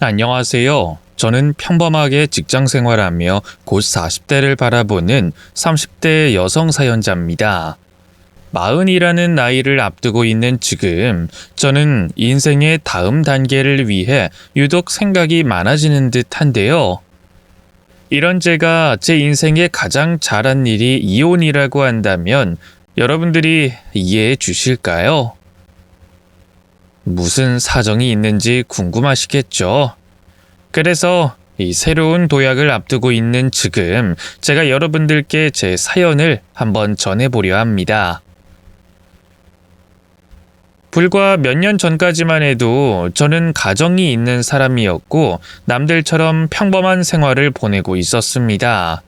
안녕하세요. 저는 평범하게 직장 생활하며 곧 40대를 바라보는 30대 여성 사연자입니다. 40이라는 나이를 앞두고 있는 지금, 저는 인생의 다음 단계를 위해 유독 생각이 많아지는 듯 한데요. 이런 제가 제 인생에 가장 잘한 일이 이혼이라고 한다면 여러분들이 이해해 주실까요? 무슨 사정이 있는지 궁금하시겠죠? 그래서 이 새로운 도약을 앞두고 있는 지금 제가 여러분들께 제 사연을 한번 전해보려 합니다. 불과 몇 년 전까지만 해도 저는 가정이 있는 사람이었고 남들처럼 평범한 생활을 보내고 있었습니다.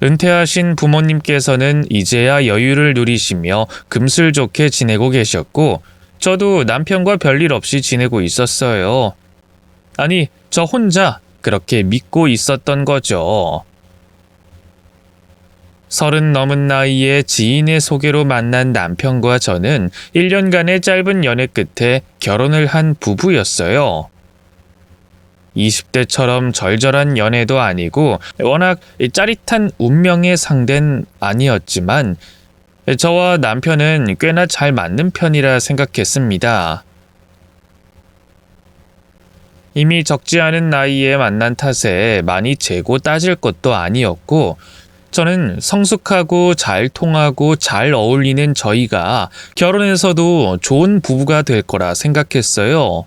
은퇴하신 부모님께서는 이제야 여유를 누리시며 금슬 좋게 지내고 계셨고 저도 남편과 별일 없이 지내고 있었어요. 아니, 저 혼자 그렇게 믿고 있었던 거죠. 30 넘은 나이에 지인의 소개로 만난 남편과 저는 1년간의 짧은 연애 끝에 결혼을 한 부부였어요. 20대처럼 절절한 연애도 아니고 워낙 짜릿한 운명의 상대는 아니었지만 저와 남편은 꽤나 잘 맞는 편이라 생각했습니다. 이미 적지 않은 나이에 만난 탓에 많이 재고 따질 것도 아니었고 저는 성숙하고 잘 통하고 잘 어울리는 저희가 결혼해서도 좋은 부부가 될 거라 생각했어요.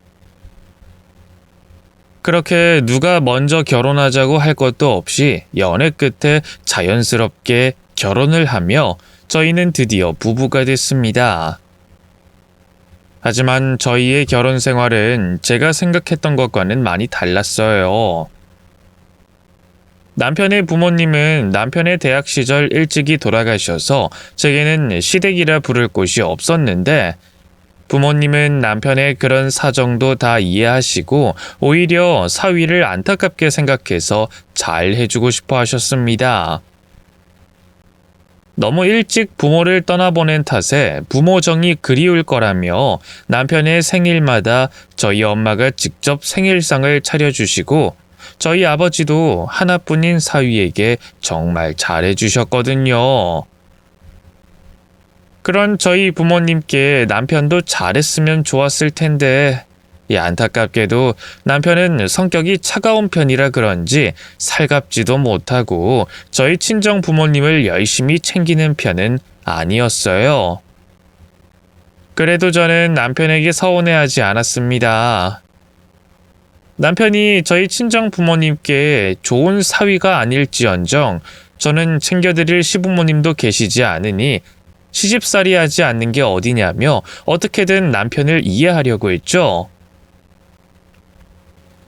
그렇게 누가 먼저 결혼하자고 할 것도 없이 연애 끝에 자연스럽게 결혼을 하며 저희는 드디어 부부가 됐습니다. 하지만 저희의 결혼 생활은 제가 생각했던 것과는 많이 달랐어요. 남편의 부모님은 남편의 대학 시절 일찍이 돌아가셔서 제게는 시댁이라 부를 곳이 없었는데 부모님은 남편의 그런 사정도 다 이해하시고 오히려 사위를 안타깝게 생각해서 잘 해주고 싶어 하셨습니다. 너무 일찍 부모를 떠나보낸 탓에 부모 정이 그리울 거라며 남편의 생일마다 저희 엄마가 직접 생일상을 차려주시고 저희 아버지도 하나뿐인 사위에게 정말 잘해주셨거든요. 그런 저희 부모님께 남편도 잘했으면 좋았을 텐데 안타깝게도 남편은 성격이 차가운 편이라 그런지 살갑지도 못하고 저희 친정 부모님을 열심히 챙기는 편은 아니었어요. 그래도 저는 남편에게 서운해하지 않았습니다. 남편이 저희 친정 부모님께 좋은 사위가 아닐지언정 저는 챙겨드릴 시부모님도 계시지 않으니 시집살이 하지 않는 게 어디냐며 어떻게든 남편을 이해하려고 했죠.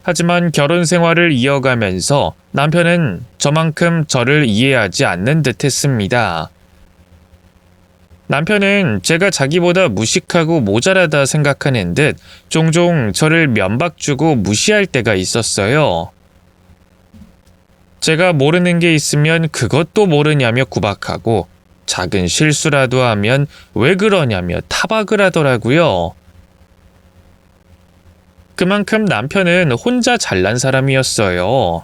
하지만 결혼 생활을 이어가면서 남편은 저만큼 저를 이해하지 않는 듯 했습니다. 남편은 제가 자기보다 무식하고 모자라다 생각하는 듯 종종 저를 면박주고 무시할 때가 있었어요. 제가 모르는 게 있으면 그것도 모르냐며 구박하고 작은 실수라도 하면 왜 그러냐며 타박을 하더라고요. 그만큼 남편은 혼자 잘난 사람이었어요.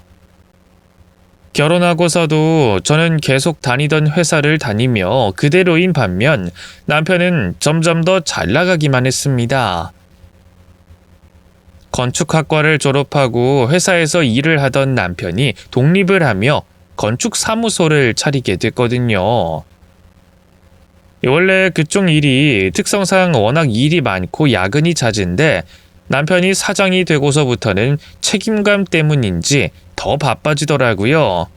결혼하고서도 저는 계속 다니던 회사를 다니며 그대로인 반면 남편은 점점 더 잘 나가기만 했습니다. 건축학과를 졸업하고 회사에서 일을 하던 남편이 독립을 하며 건축사무소를 차리게 됐거든요. 원래 그쪽 일이 특성상 워낙 일이 많고 야근이 잦은데 남편이 사장이 되고서부터는 책임감 때문인지 더 바빠지더라고요.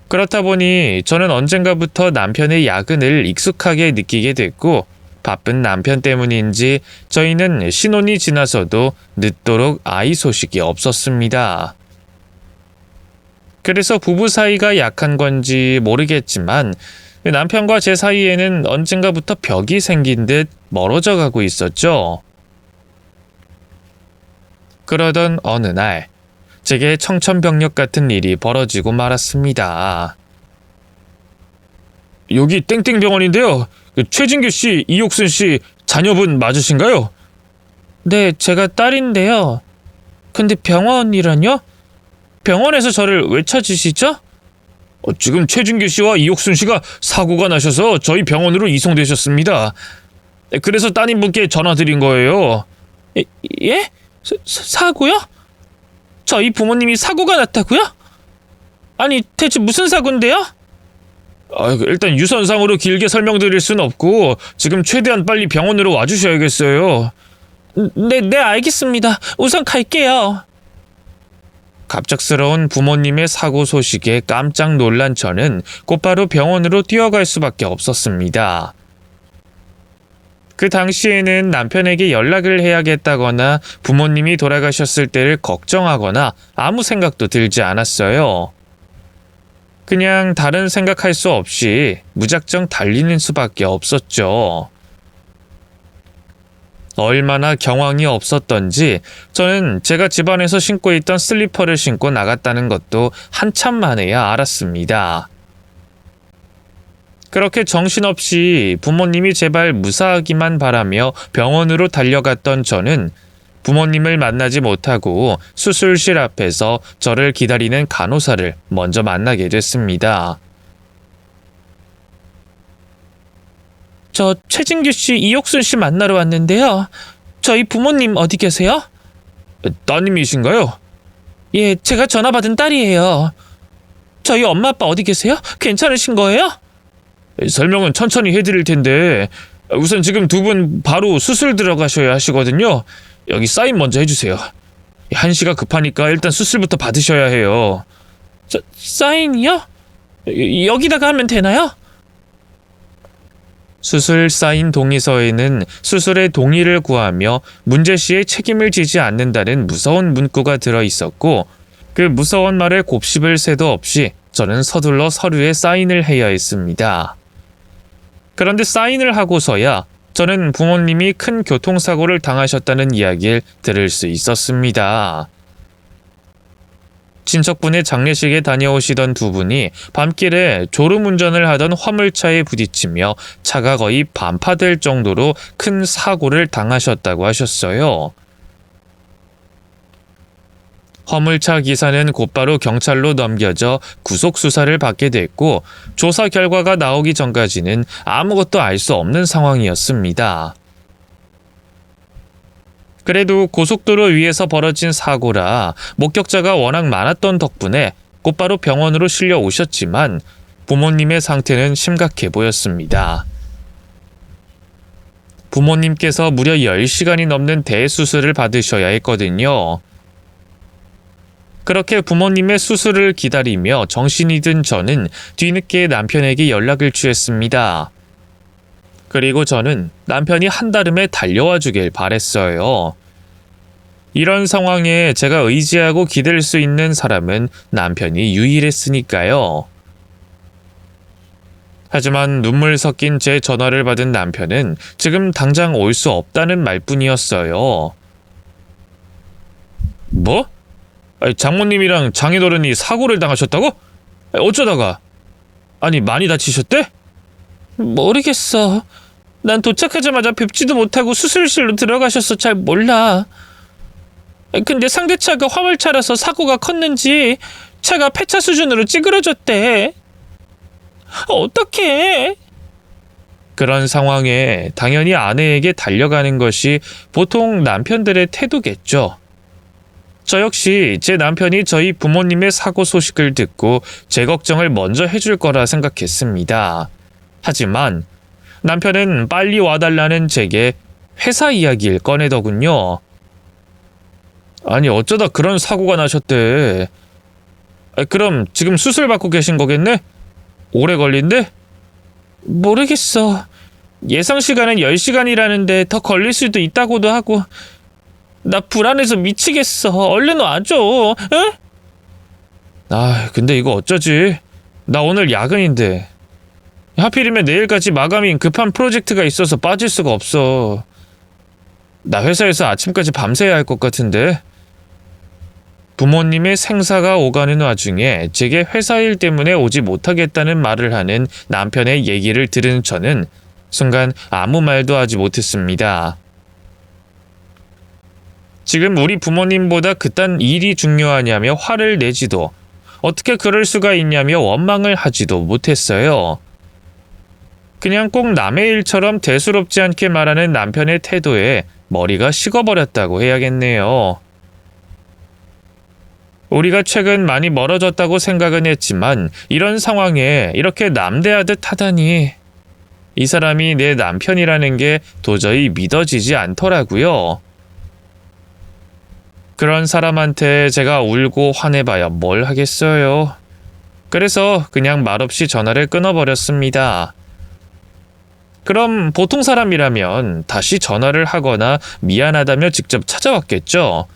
그렇다 보니 저는 언젠가부터 남편의 야근을 익숙하게 느끼게 됐고 바쁜 남편 때문인지 저희는 신혼이 지나서도 늦도록 아이 소식이 없었습니다. 그래서 부부 사이가 약한 건지 모르겠지만 남편과 제 사이에는 언젠가부터 벽이 생긴 듯 멀어져 가고 있었죠. 그러던 어느 날 제게 청천벽력 같은 일이 벌어지고 말았습니다. 여기 땡땡병원인데요. 최진규 씨, 이옥순 씨 자녀분 맞으신가요? 네, 제가 딸인데요. 근데 병원이란요? 병원에서 저를 왜 찾으시죠? 지금 최준규 씨와 이옥순 씨가 사고가 나셔서 저희 병원으로 이송되셨습니다. 그래서 따님분께 전화드린 거예요. 예? 사고요? 저희 부모님이 사고가 났다고요? 아니, 대체 무슨 사고인데요? 일단 유선상으로 길게 설명드릴 순 없고 지금 최대한 빨리 병원으로 와주셔야겠어요. 네, 알겠습니다. 우선 갈게요. 갑작스러운 부모님의 사고 소식에 깜짝 놀란 저는 곧바로 병원으로 뛰어갈 수밖에 없었습니다. 그 당시에는 남편에게 연락을 해야겠다거나 부모님이 돌아가셨을 때를 걱정하거나 아무 생각도 들지 않았어요. 그냥 다른 생각할 수 없이 무작정 달리는 수밖에 없었죠. 얼마나 경황이 없었던지 저는 제가 집안에서 신고 있던 슬리퍼를 신고 나갔다는 것도 한참 만에야 알았습니다. 그렇게 정신없이 부모님이 제발 무사하기만 바라며 병원으로 달려갔던 저는 부모님을 만나지 못하고 수술실 앞에서 저를 기다리는 간호사를 먼저 만나게 됐습니다. 저 최진규 씨, 이옥순 씨 만나러 왔는데요. 저희 부모님 어디 계세요? 따님이신가요? 예, 제가 전화 받은 딸이에요. 저희 엄마 아빠 어디 계세요? 괜찮으신 거예요? 설명은 천천히 해드릴 텐데 우선 지금 두 분 바로 수술 들어가셔야 하시거든요. 여기 사인 먼저 해주세요. 한시가 급하니까 일단 수술부터 받으셔야 해요. 사인이요? 여기다가 하면 되나요? 수술 사인 동의서에는 수술의 동의를 구하며 문제 시에 책임을 지지 않는다는 무서운 문구가 들어있었고 그 무서운 말에 곱씹을 새도 없이 저는 서둘러 서류에 사인을 해야 했습니다. 그런데 사인을 하고서야 저는 부모님이 큰 교통사고를 당하셨다는 이야기를 들을 수 있었습니다. 친척분의 장례식에 다녀오시던 두 분이 밤길에 졸음운전을 하던 화물차에 부딪히며 차가 거의 반파될 정도로 큰 사고를 당하셨다고 하셨어요. 화물차 기사는 곧바로 경찰로 넘겨져 구속수사를 받게 됐고 조사 결과가 나오기 전까지는 아무것도 알 수 없는 상황이었습니다. 그래도 고속도로 위에서 벌어진 사고라 목격자가 워낙 많았던 덕분에 곧바로 병원으로 실려 오셨지만 부모님의 상태는 심각해 보였습니다. 부모님께서 무려 10시간이 넘는 대수술을 받으셔야 했거든요. 그렇게 부모님의 수술을 기다리며 정신이 든 저는 뒤늦게 남편에게 연락을 취했습니다. 그리고 저는 남편이 한달음에 달려와 주길 바랬어요. 이런 상황에 제가 의지하고 기댈 수 있는 사람은 남편이 유일했으니까요. 하지만 눈물 섞인 제 전화를 받은 남편은 지금 당장 올 수 없다는 말뿐이었어요. 뭐? 장모님이랑 장인어른이 사고를 당하셨다고? 어쩌다가? 아니, 많이 다치셨대? 모르겠어. 난 도착하자마자 뵙지도 못하고 수술실로 들어가셔서 잘 몰라. 근데 상대차가 화물차라서 사고가 컸는지 차가 폐차 수준으로 찌그러졌대. 어떡해? 그런 상황에 당연히 아내에게 달려가는 것이 보통 남편들의 태도겠죠. 저 역시 제 남편이 저희 부모님의 사고 소식을 듣고 제 걱정을 먼저 해줄 거라 생각했습니다. 하지만 남편은 빨리 와달라는 제게 회사 이야기를 꺼내더군요. 아니, 어쩌다 그런 사고가 나셨대. 그럼 지금 수술 받고 계신 거겠네? 오래 걸린대? 모르겠어. 예상 시간은 10시간이라는데 더 걸릴 수도 있다고도 하고. 나 불안해서 미치겠어. 얼른 와줘. 응? 근데 이거 어쩌지? 나 오늘 야근인데. 하필이면 내일까지 마감인 급한 프로젝트가 있어서 빠질 수가 없어. 나 회사에서 아침까지 밤새야 할 것 같은데. 부모님의 생사가 오가는 와중에 제게 회사 일 때문에 오지 못하겠다는 말을 하는 남편의 얘기를 들은 저는 순간 아무 말도 하지 못했습니다. 지금 우리 부모님보다 그딴 일이 중요하냐며 화를 내지도 어떻게 그럴 수가 있냐며 원망을 하지도 못했어요. 그냥 꼭 남의 일처럼 대수롭지 않게 말하는 남편의 태도에 머리가 식어버렸다고 해야겠네요. 우리가 최근 많이 멀어졌다고 생각은 했지만 이런 상황에 이렇게 남대하듯 하다니 이 사람이 내 남편이라는 게 도저히 믿어지지 않더라고요. 그런 사람한테 제가 울고 화내봐야 뭘 하겠어요. 그래서 그냥 말없이 전화를 끊어버렸습니다. 그럼 보통 사람이라면 다시 전화를 하거나 미안하다며 직접 찾아왔겠죠.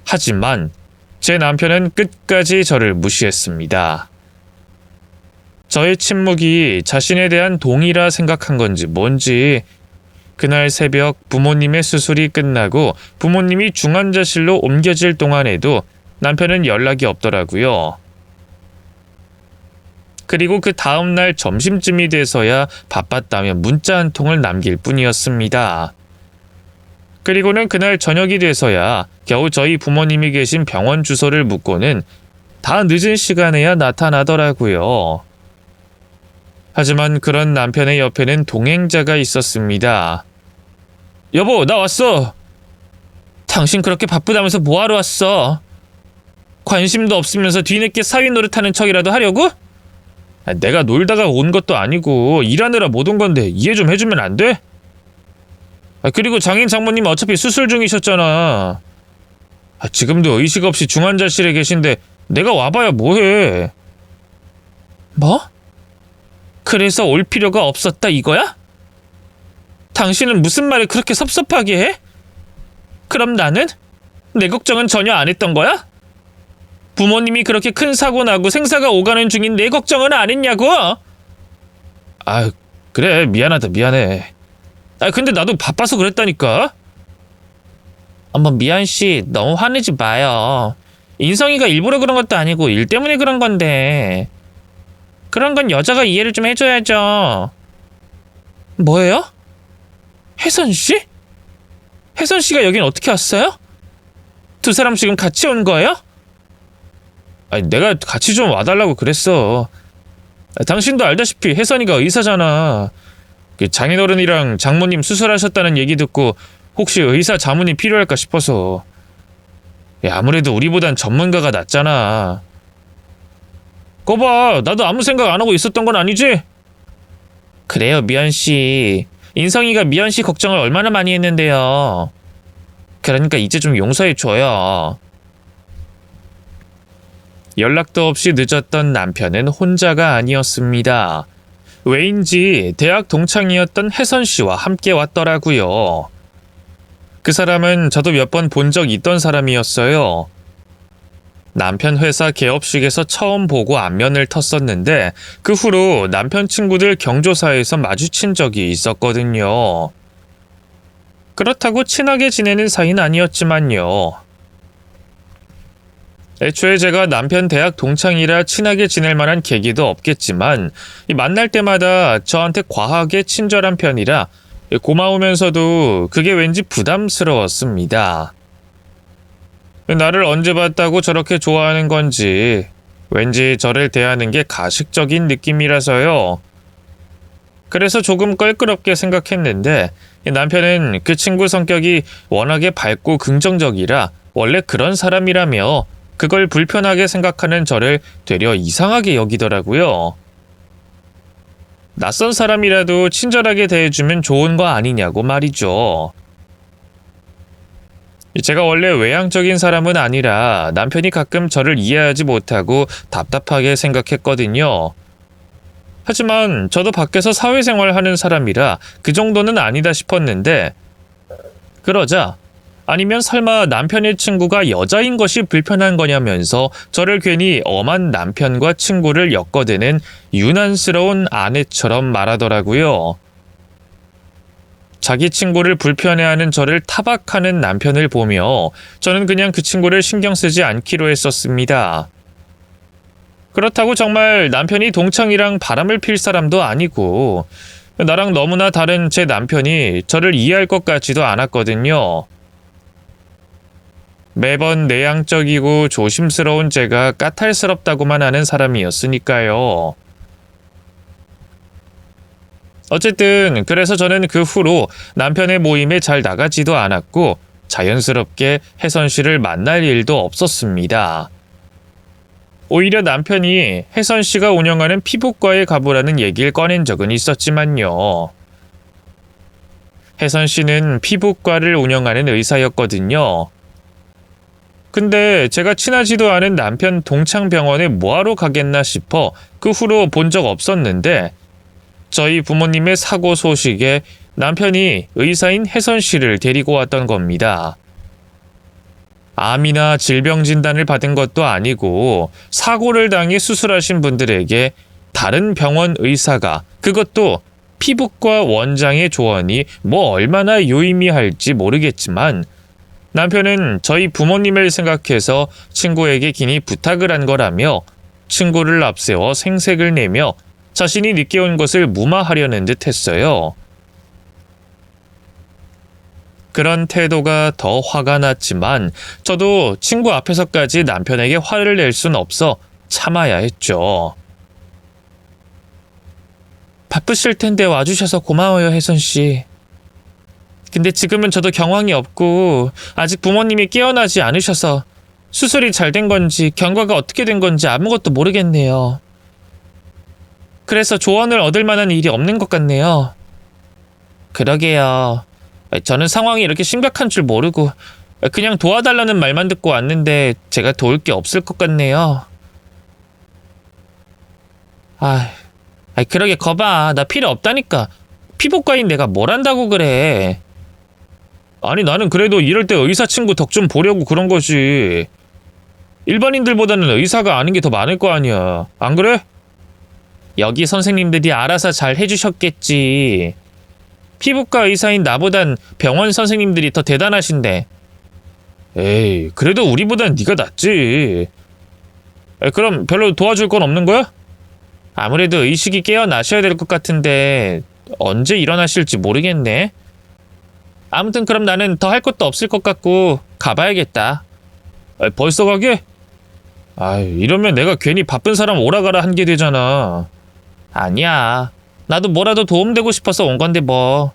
하지만 제 남편은 끝까지 저를 무시했습니다. 저의 침묵이 자신에 대한 동의라 생각한 건지 뭔지 그날 새벽 부모님의 수술이 끝나고 부모님이 중환자실로 옮겨질 동안에도 남편은 연락이 없더라고요. 그리고 그 다음날 점심쯤이 돼서야 바빴다며 문자 한 통을 남길 뿐이었습니다. 그리고는 그날 저녁이 돼서야 겨우 저희 부모님이 계신 병원 주소를 묻고는 다 늦은 시간에야 나타나더라고요. 하지만 그런 남편의 옆에는 동행자가 있었습니다. 여보, 나 왔어. 당신 그렇게 바쁘다면서 뭐하러 왔어? 관심도 없으면서 뒤늦게 사위 노릇하는 척이라도 하려고? 내가 놀다가 온 것도 아니고 일하느라 못 온 건데 이해 좀 해주면 안 돼? 그리고 장인 장모님 어차피 수술 중이셨잖아. 지금도 의식 없이 중환자실에 계신데 내가 와봐야 뭐해. 뭐? 그래서 올 필요가 없었다 이거야? 당신은 무슨 말을 그렇게 섭섭하게 해? 그럼 나는? 내 걱정은 전혀 안 했던 거야? 부모님이 그렇게 큰 사고 나고 생사가 오가는 중인 내 걱정은 안 했냐고? 그래 미안하다 미안해. 근데 나도 바빠서 그랬다니까. 어머 미연씨 너무 화내지 마요. 인성이가 일부러 그런 것도 아니고 일 때문에 그런 건데. 그런 건 여자가 이해를 좀 해줘야죠. 뭐예요? 혜선씨? 혜선씨가 여긴 어떻게 왔어요? 두 사람 지금 같이 온 거예요? 내가 같이 좀 와달라고 그랬어. 당신도 알다시피 혜선이가 의사잖아. 장인어른이랑 장모님 수술하셨다는 얘기 듣고 혹시 의사 자문이 필요할까 싶어서. 아무래도 우리보단 전문가가 낫잖아. 거봐, 나도 아무 생각 안 하고 있었던 건 아니지? 그래요, 미연씨. 인성이가 미연씨 걱정을 얼마나 많이 했는데요. 그러니까 이제 좀 용서해줘요. 연락도 없이 늦었던 남편은 혼자가 아니었습니다. 왜인지 대학 동창이었던 혜선씨와 함께 왔더라고요. 그 사람은 저도 몇 번 본 적 있던 사람이었어요. 남편 회사 개업식에서 처음 보고 안면을 텄었는데 그 후로 남편 친구들 경조사에서 마주친 적이 있었거든요. 그렇다고 친하게 지내는 사이는 아니었지만요. 애초에 제가 남편 대학 동창이라 친하게 지낼 만한 계기도 없겠지만 만날 때마다 저한테 과하게 친절한 편이라 고마우면서도 그게 왠지 부담스러웠습니다. 나를 언제 봤다고 저렇게 좋아하는 건지 왠지 저를 대하는 게 가식적인 느낌이라서요. 그래서 조금 껄끄럽게 생각했는데 남편은 그 친구 성격이 워낙에 밝고 긍정적이라 원래 그런 사람이라며 그걸 불편하게 생각하는 저를 되려 이상하게 여기더라고요. 낯선 사람이라도 친절하게 대해주면 좋은 거 아니냐고 말이죠. 제가 원래 외향적인 사람은 아니라 남편이 가끔 저를 이해하지 못하고 답답하게 생각했거든요. 하지만 저도 밖에서 사회생활하는 사람이라 그 정도는 아니다 싶었는데 그러자 아니면 설마 남편의 친구가 여자인 것이 불편한 거냐면서 저를 괜히 엄한 남편과 친구를 엮어대는 유난스러운 아내처럼 말하더라고요. 자기 친구를 불편해하는 저를 타박하는 남편을 보며 저는 그냥 그 친구를 신경 쓰지 않기로 했었습니다. 그렇다고 정말 남편이 동창이랑 바람을 필 사람도 아니고 나랑 너무나 다른 제 남편이 저를 이해할 것 같지도 않았거든요. 매번 내향적이고 조심스러운 제가 까탈스럽다고만 하는 사람이었으니까요. 어쨌든 그래서 저는 그 후로 남편의 모임에 잘 나가지도 않았고 자연스럽게 혜선 씨를 만날 일도 없었습니다. 오히려 남편이 혜선 씨가 운영하는 피부과에 가보라는 얘기를 꺼낸 적은 있었지만요. 혜선 씨는 피부과를 운영하는 의사였거든요. 근데 제가 친하지도 않은 남편 동창병원에 뭐하러 가겠나 싶어 그 후로 본 적 없었는데 저희 부모님의 사고 소식에 남편이 의사인 혜선 씨를 데리고 왔던 겁니다. 암이나 질병 진단을 받은 것도 아니고 사고를 당해 수술하신 분들에게 다른 병원 의사가, 그것도 피부과 원장의 조언이 뭐 얼마나 유의미할지 모르겠지만 남편은 저희 부모님을 생각해서 친구에게 긴히 부탁을 한 거라며 친구를 앞세워 생색을 내며 자신이 늦게 온 것을 무마하려는 듯 했어요. 그런 태도가 더 화가 났지만 저도 친구 앞에서까지 남편에게 화를 낼 순 없어 참아야 했죠. 바쁘실 텐데 와주셔서 고마워요, 혜선 씨. 근데 지금은 저도 경황이 없고 아직 부모님이 깨어나지 않으셔서 수술이 잘 된 건지 경과가 어떻게 된 건지 아무것도 모르겠네요. 그래서 조언을 얻을 만한 일이 없는 것 같네요. 그러게요. 저는 상황이 이렇게 심각한 줄 모르고 그냥 도와달라는 말만 듣고 왔는데 제가 도울 게 없을 것 같네요. 그러게 거봐. 나 필요 없다니까. 피부과인 내가 뭘 한다고 그래. 아니 나는 그래도 이럴 때 의사 친구 덕 좀 보려고 그런 거지. 일반인들보다는 의사가 아는 게 더 많을 거 아니야. 안 그래? 여기 선생님들이 알아서 잘 해주셨겠지. 피부과 의사인 나보단 병원 선생님들이 더 대단하신데. 에이, 그래도 우리보단 네가 낫지. 그럼 별로 도와줄 건 없는 거야? 아무래도 의식이 깨어나셔야 될 것 같은데 언제 일어나실지 모르겠네. 아무튼 그럼 나는 더 할 것도 없을 것 같고 가봐야겠다. 벌써 가게? 이러면 내가 괜히 바쁜 사람 오라가라 한 게 되잖아. 아니야. 나도 뭐라도 도움되고 싶어서 온 건데 뭐.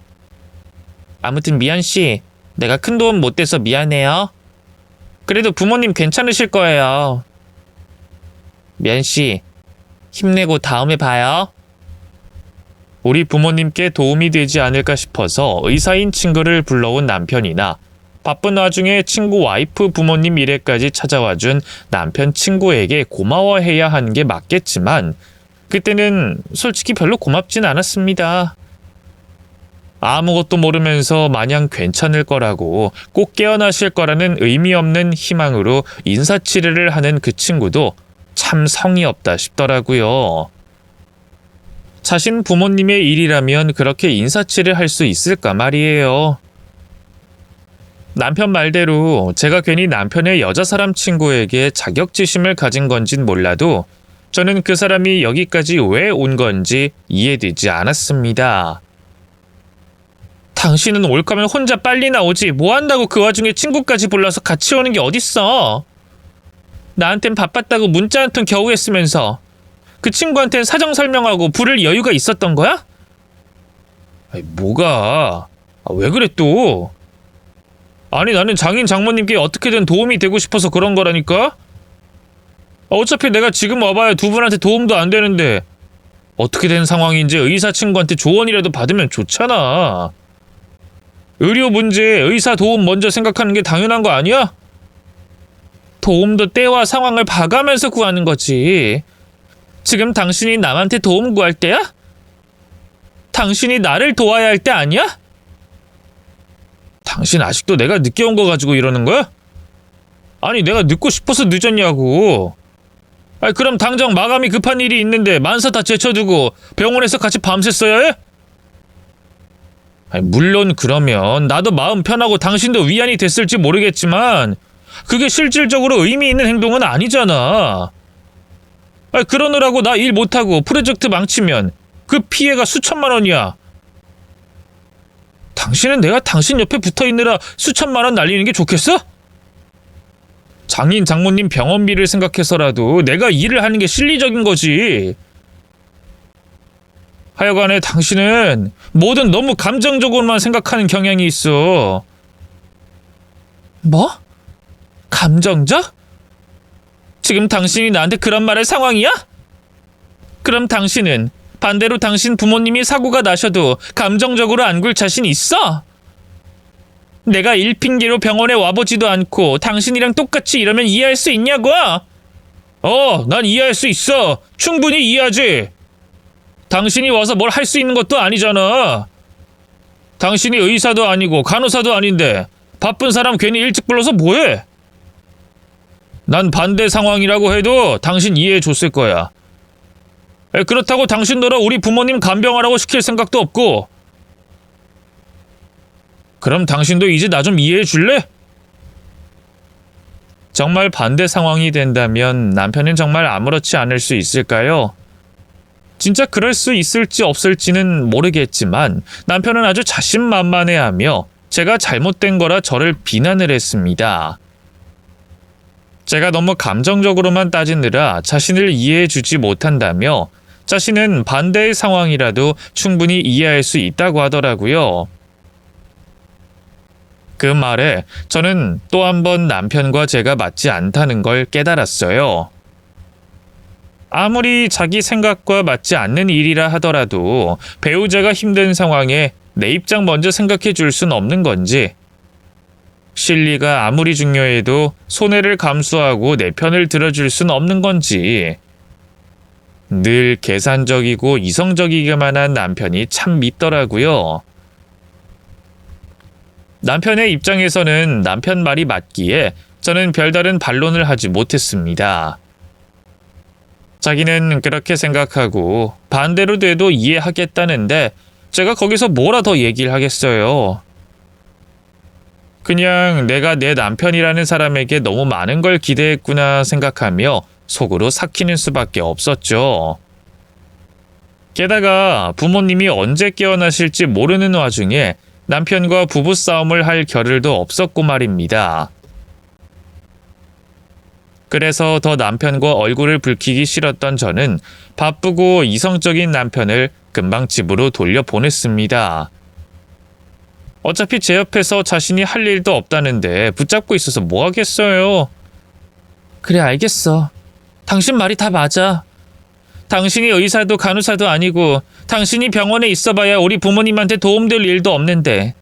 아무튼 미연씨, 내가 큰 도움 못 돼서 미안해요. 그래도 부모님 괜찮으실 거예요. 미연씨, 힘내고 다음에 봐요. 우리 부모님께 도움이 되지 않을까 싶어서 의사인 친구를 불러온 남편이나 바쁜 와중에 친구 와이프 부모님 미래까지 찾아와준 남편 친구에게 고마워해야 하는 게 맞겠지만 그때는 솔직히 별로 고맙진 않았습니다. 아무것도 모르면서 마냥 괜찮을 거라고 꼭 깨어나실 거라는 의미 없는 희망으로 인사치레를 하는 그 친구도 참 성의 없다 싶더라고요. 자신 부모님의 일이라면 그렇게 인사치레 할 수 있을까 말이에요. 남편 말대로 제가 괜히 남편의 여자 사람 친구에게 자격지심을 가진 건진 몰라도 저는 그 사람이 여기까지 왜 온 건지 이해되지 않았습니다. 당신은 올 거면 혼자 빨리 나오지 뭐 한다고 그 와중에 친구까지 불러서 같이 오는 게 어딨어. 나한텐 바빴다고 문자 한 통 겨우 했으면서 그 친구한텐 사정 설명하고 부를 여유가 있었던 거야? 뭐가? 왜 그래 또? 아니 나는 장인 장모님께 어떻게든 도움이 되고 싶어서 그런 거라니까? 어차피 내가 지금 와봐야 두 분한테 도움도 안 되는데 어떻게 된 상황인지 의사 친구한테 조언이라도 받으면 좋잖아. 의료 문제 의사 도움 먼저 생각하는 게 당연한 거 아니야? 도움도 때와 상황을 봐가면서 구하는 거지. 지금 당신이 남한테 도움 구할 때야? 당신이 나를 도와야 할 때 아니야? 당신 아직도 내가 늦게 온 거 가지고 이러는 거야? 아니 내가 늦고 싶어서 늦었냐고. 그럼 당장 마감이 급한 일이 있는데 만사 다 제쳐두고 병원에서 같이 밤샜어야 해? 물론 그러면 나도 마음 편하고 당신도 위안이 됐을지 모르겠지만 그게 실질적으로 의미 있는 행동은 아니잖아. 그러느라고 나 일 못하고 프로젝트 망치면 그 피해가 수천만 원이야. 당신은 내가 당신 옆에 붙어있느라 수천만 원 날리는 게 좋겠어? 광인 장모님 병원비를 생각해서라도 내가 일을 하는 게 실리적인 거지. 하여간에 당신은 뭐든 너무 감정적으로만 생각하는 경향이 있어. 뭐? 감정적? 지금 당신이 나한테 그런 말할 상황이야? 그럼 당신은 반대로 당신 부모님이 사고가 나셔도 감정적으로 안 굴 자신 있어? 내가 일 핑계로 병원에 와보지도 않고 당신이랑 똑같이 이러면 이해할 수 있냐고? 난 이해할 수 있어. 충분히 이해하지. 당신이 와서 뭘 할 수 있는 것도 아니잖아. 당신이 의사도 아니고 간호사도 아닌데 바쁜 사람 괜히 일찍 불러서 뭐해? 난 반대 상황이라고 해도 당신 이해해 줬을 거야. 그렇다고 당신더러 우리 부모님 간병하라고 시킬 생각도 없고. 그럼 당신도 이제 나 좀 이해해 줄래? 정말 반대 상황이 된다면 남편은 정말 아무렇지 않을 수 있을까요? 진짜 그럴 수 있을지 없을지는 모르겠지만 남편은 아주 자신만만해하며 제가 잘못된 거라 저를 비난을 했습니다. 제가 너무 감정적으로만 따지느라 자신을 이해해 주지 못한다며 자신은 반대의 상황이라도 충분히 이해할 수 있다고 하더라고요. 그 말에 저는 또 한 번 남편과 제가 맞지 않다는 걸 깨달았어요. 아무리 자기 생각과 맞지 않는 일이라 하더라도 배우자가 힘든 상황에 내 입장 먼저 생각해 줄 순 없는 건지, 실리가 아무리 중요해도 손해를 감수하고 내 편을 들어줄 순 없는 건지, 늘 계산적이고 이성적이기만 한 남편이 참 밉더라고요. 남편의 입장에서는 남편 말이 맞기에 저는 별다른 반론을 하지 못했습니다. 자기는 그렇게 생각하고 반대로 돼도 이해하겠다는데 제가 거기서 뭐라 더 얘기를 하겠어요. 그냥 내가 내 남편이라는 사람에게 너무 많은 걸 기대했구나 생각하며 속으로 삭히는 수밖에 없었죠. 게다가 부모님이 언제 깨어나실지 모르는 와중에 남편과 부부싸움을 할 겨를도 없었고 말입니다. 그래서 더 남편과 얼굴을 붉히기 싫었던 저는 바쁘고 이성적인 남편을 금방 집으로 돌려보냈습니다. 어차피 제 옆에서 자신이 할 일도 없다는데 붙잡고 있어서 뭐 하겠어요. 그래, 알겠어. 당신 말이 다 맞아. 당신이 의사도 간호사도 아니고 당신이 병원에 있어봐야 우리 부모님한테 도움될 일도 없는데,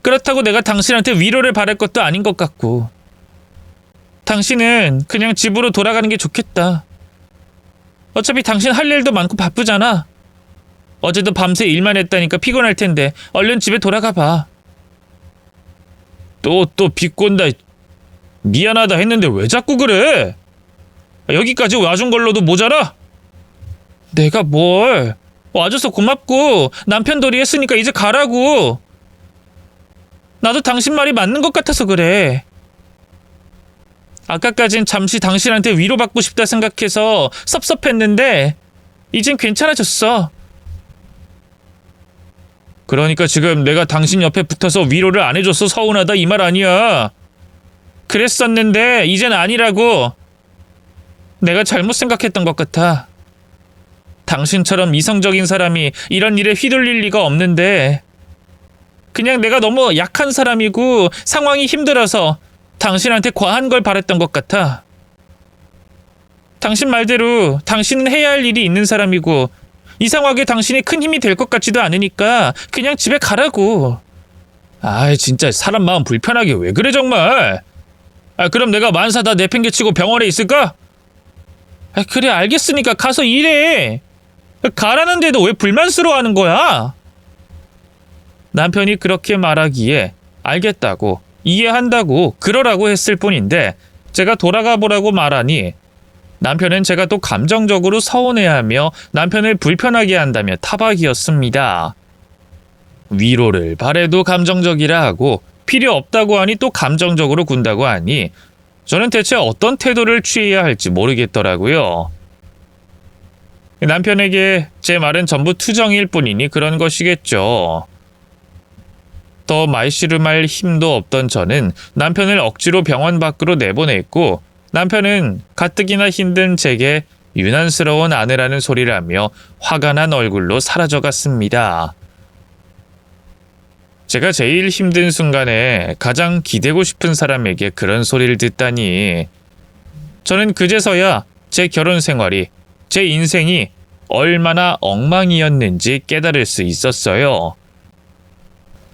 그렇다고 내가 당신한테 위로를 바랄 것도 아닌 것 같고. 당신은 그냥 집으로 돌아가는 게 좋겠다. 어차피 당신 할 일도 많고 바쁘잖아. 어제도 밤새 일만 했다니까 피곤할 텐데 얼른 집에 돌아가 봐. 또 비꼰다. 미안하다 했는데 왜 자꾸 그래? 여기까지 와준 걸로도 모자라? 내가 뭘. 와줘서 고맙고 남편 도리 했으니까 이제 가라고. 나도 당신 말이 맞는 것 같아서 그래. 아까까진 잠시 당신한테 위로받고 싶다 생각해서 섭섭했는데 이젠 괜찮아졌어. 그러니까 지금 내가 당신 옆에 붙어서 위로를 안 해줘서 서운하다 이 말 아니야. 그랬었는데 이젠 아니라고. 내가 잘못 생각했던 것 같아. 당신처럼 이성적인 사람이 이런 일에 휘둘릴 리가 없는데 그냥 내가 너무 약한 사람이고 상황이 힘들어서 당신한테 과한 걸 바랬던 것 같아. 당신 말대로 당신은 해야 할 일이 있는 사람이고 이상하게 당신이 큰 힘이 될 것 같지도 않으니까 그냥 집에 가라고. 아이, 진짜 사람 마음 불편하게 왜 그래 정말. 그럼 내가 만사 다 내팽개치고 병원에 있을까? 그래, 알겠으니까 가서 일해. 가라는데도 왜 불만스러워하는 거야? 남편이 그렇게 말하기에 알겠다고, 이해한다고, 그러라고 했을 뿐인데 제가 돌아가 보라고 말하니 남편은 제가 또 감정적으로 서운해하며 남편을 불편하게 한다며 타박이었습니다. 위로를 바래도 감정적이라 하고 필요 없다고 하니 또 감정적으로 군다고 하니 저는 대체 어떤 태도를 취해야 할지 모르겠더라고요. 남편에게 제 말은 전부 투정일 뿐이니 그런 것이겠죠. 더 말씨름할 힘도 없던 저는 남편을 억지로 병원 밖으로 내보냈고, 남편은 가뜩이나 힘든 제게 유난스러운 아내라는 소리를 하며 화가 난 얼굴로 사라져갔습니다. 제가 제일 힘든 순간에 가장 기대고 싶은 사람에게 그런 소리를 듣다니. 저는 그제서야 제 결혼 생활이, 제 인생이 얼마나 엉망이었는지 깨달을 수 있었어요.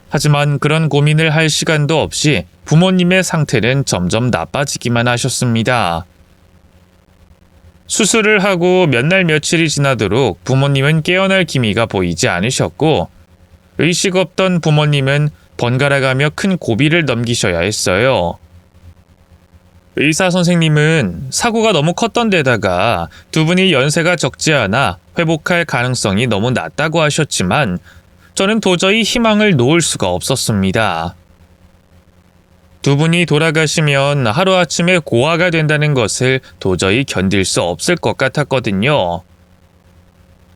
하지만 그런 고민을 할 시간도 없이 부모님의 상태는 점점 나빠지기만 하셨습니다. 수술을 하고 몇 날 며칠이 지나도록 부모님은 깨어날 기미가 보이지 않으셨고, 의식 없던 부모님은 번갈아가며 큰 고비를 넘기셔야 했어요. 의사 선생님은 사고가 너무 컸던 데다가 두 분이 연세가 적지 않아 회복할 가능성이 너무 낮다고 하셨지만, 저는 도저히 희망을 놓을 수가 없었습니다. 두 분이 돌아가시면 하루아침에 고아가 된다는 것을 도저히 견딜 수 없을 것 같았거든요.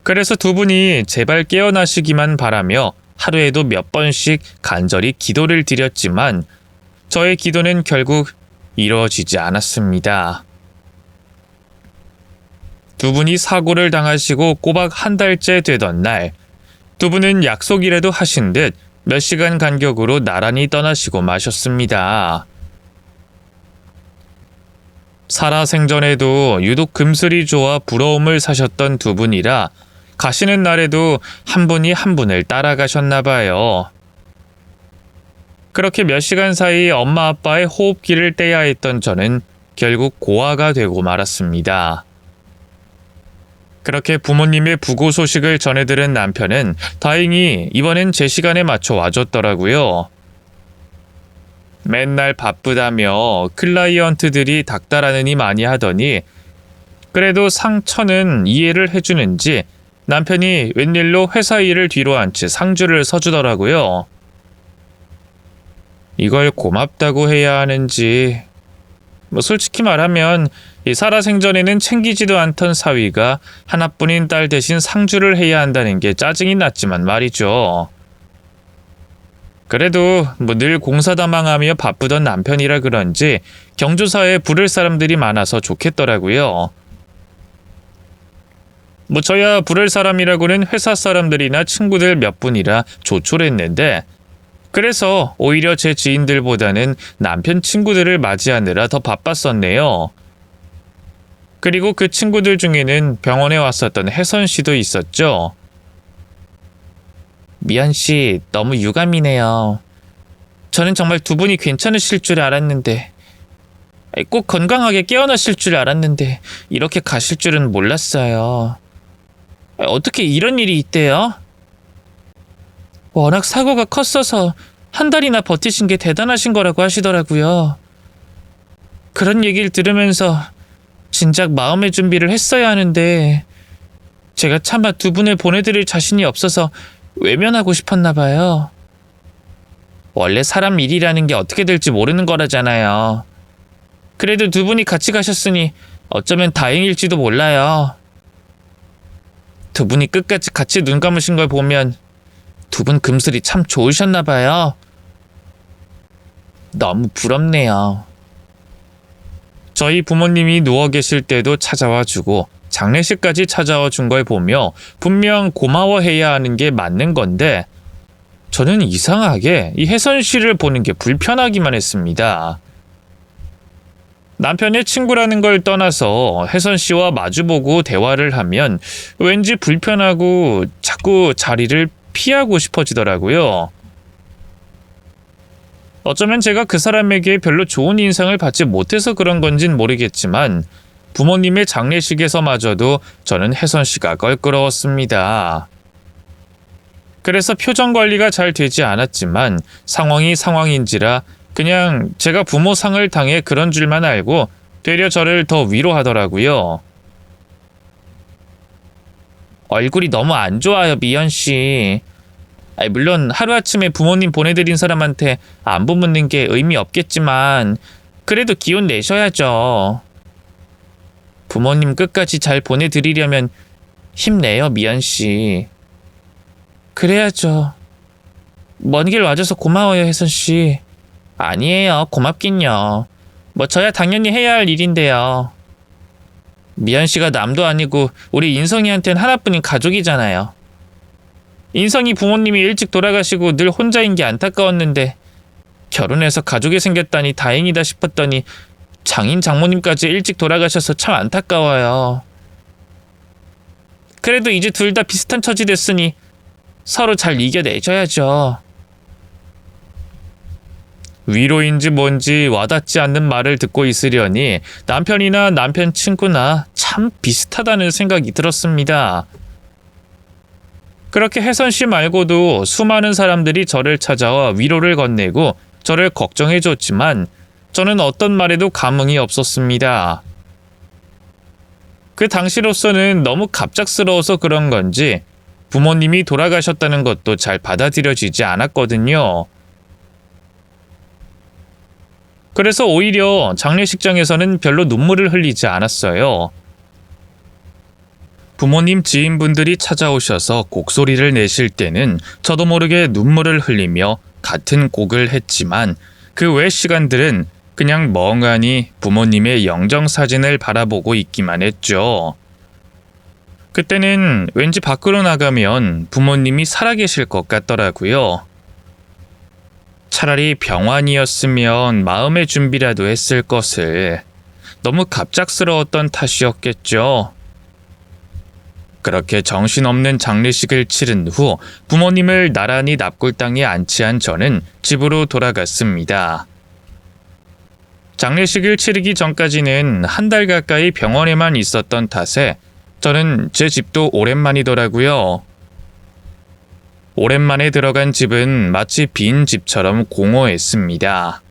그래서 두 분이 제발 깨어나시기만 바라며 하루에도 몇 번씩 간절히 기도를 드렸지만, 저의 기도는 결국 이루어지지 않았습니다. 두 분이 사고를 당하시고 꼬박 한 달째 되던 날, 두 분은 약속이라도 하신 듯 몇 시간 간격으로 나란히 떠나시고 마셨습니다. 살아생전에도 유독 금슬이 좋아 부러움을 사셨던 두 분이라 가시는 날에도 한 분이 한 분을 따라가셨나 봐요. 그렇게 몇 시간 사이 엄마 아빠의 호흡기를 떼야 했던 저는 결국 고아가 되고 말았습니다. 그렇게 부모님의 부고 소식을 전해들은 남편은 다행히 이번엔 제 시간에 맞춰 와줬더라고요. 맨날 바쁘다며 클라이언트들이 닥달하느니 많이 하더니, 그래도 상처는 이해를 해주는지 남편이 웬일로 회사 일을 뒤로 한 채 상주를 서주더라고요. 이걸 고맙다고 해야 하는지, 솔직히 말하면 이 살아생전에는 챙기지도 않던 사위가 하나뿐인 딸 대신 상주를 해야 한다는 게 짜증이 났지만 말이죠. 그래도 늘 공사다망하며 바쁘던 남편이라 그런지 경조사에 부를 사람들이 많아서 좋겠더라고요. 저야 부를 사람이라고는 회사 사람들이나 친구들 몇 분이라 조촐했는데, 그래서 오히려 제 지인들보다는 남편 친구들을 맞이하느라 더 바빴었네요. 그리고 그 친구들 중에는 병원에 왔었던 혜선 씨도 있었죠. 미연 씨, 너무 유감이네요. 저는 정말 두 분이 괜찮으실 줄 알았는데, 꼭 건강하게 깨어나실 줄 알았는데 이렇게 가실 줄은 몰랐어요. 어떻게 이런 일이 있대요? 워낙 사고가 컸어서 한 달이나 버티신 게 대단하신 거라고 하시더라고요. 그런 얘기를 들으면서 진작 마음의 준비를 했어야 하는데, 제가 차마 두 분을 보내드릴 자신이 없어서 외면하고 싶었나 봐요. 원래 사람 일이라는 게 어떻게 될지 모르는 거라잖아요. 그래도 두 분이 같이 가셨으니 어쩌면 다행일지도 몰라요. 두 분이 끝까지 같이 눈 감으신 걸 보면 두 분 금슬이 참 좋으셨나 봐요. 너무 부럽네요. 저희 부모님이 누워 계실 때도 찾아와 주고 장례식까지 찾아와 준 걸 보며 분명 고마워해야 하는 게 맞는 건데, 저는 이상하게 이 혜선 씨를 보는 게 불편하기만 했습니다. 남편의 친구라는 걸 떠나서 혜선 씨와 마주보고 대화를 하면 왠지 불편하고 자꾸 자리를 피하고 싶어지더라고요. 어쩌면 제가 그 사람에게 별로 좋은 인상을 받지 못해서 그런 건진 모르겠지만, 부모님의 장례식에서마저도 저는 혜선 씨가 껄끄러웠습니다. 그래서 표정 관리가 잘 되지 않았지만 상황이 상황인지라 그냥 제가 부모 상을 당해 그런 줄만 알고 되려 저를 더 위로하더라고요. 얼굴이 너무 안 좋아요, 미연 씨. 물론 하루아침에 부모님 보내드린 사람한테 안부 묻는 게 의미 없겠지만 그래도 기운 내셔야죠. 부모님 끝까지 잘 보내드리려면 힘내요, 미연 씨. 그래야죠. 먼 길 와줘서 고마워요, 혜선 씨. 아니에요, 고맙긴요. 뭐 저야 당연히 해야 할 일인데요. 미연 씨가 남도 아니고 우리 인성이한텐 하나뿐인 가족이잖아요. 인성이 부모님이 일찍 돌아가시고 늘 혼자인 게 안타까웠는데 결혼해서 가족이 생겼다니 다행이다 싶었더니 장인 장모님까지 일찍 돌아가셔서 참 안타까워요. 그래도 이제 둘 다 비슷한 처지 됐으니 서로 잘 이겨내줘야죠. 위로인지 뭔지 와닿지 않는 말을 듣고 있으려니 남편이나 남편 친구나 참 비슷하다는 생각이 들었습니다. 그렇게 혜선 씨 말고도 수많은 사람들이 저를 찾아와 위로를 건네고 저를 걱정해줬지만 저는 어떤 말에도 감흥이 없었습니다. 그 당시로서는 너무 갑작스러워서 그런 건지 부모님이 돌아가셨다는 것도 잘 받아들여지지 않았거든요. 그래서 오히려 장례식장에서는 별로 눈물을 흘리지 않았어요. 부모님 지인분들이 찾아오셔서 곡소리를 내실 때는 저도 모르게 눈물을 흘리며 같은 곡을 했지만 그 외 시간들은 그냥 멍하니 부모님의 영정사진을 바라보고 있기만 했죠. 그때는 왠지 밖으로 나가면 부모님이 살아계실 것 같더라고요. 차라리 병환이었으면 마음의 준비라도 했을 것을. 너무 갑작스러웠던 탓이었겠죠. 그렇게 정신없는 장례식을 치른 후 부모님을 나란히 납골당에 안치한 저는 집으로 돌아갔습니다. 장례식을 치르기 전까지는 한 달 가까이 병원에만 있었던 탓에 저는 제 집도 오랜만이더라고요. 오랜만에 들어간 집은 마치 빈 집처럼 공허했습니다.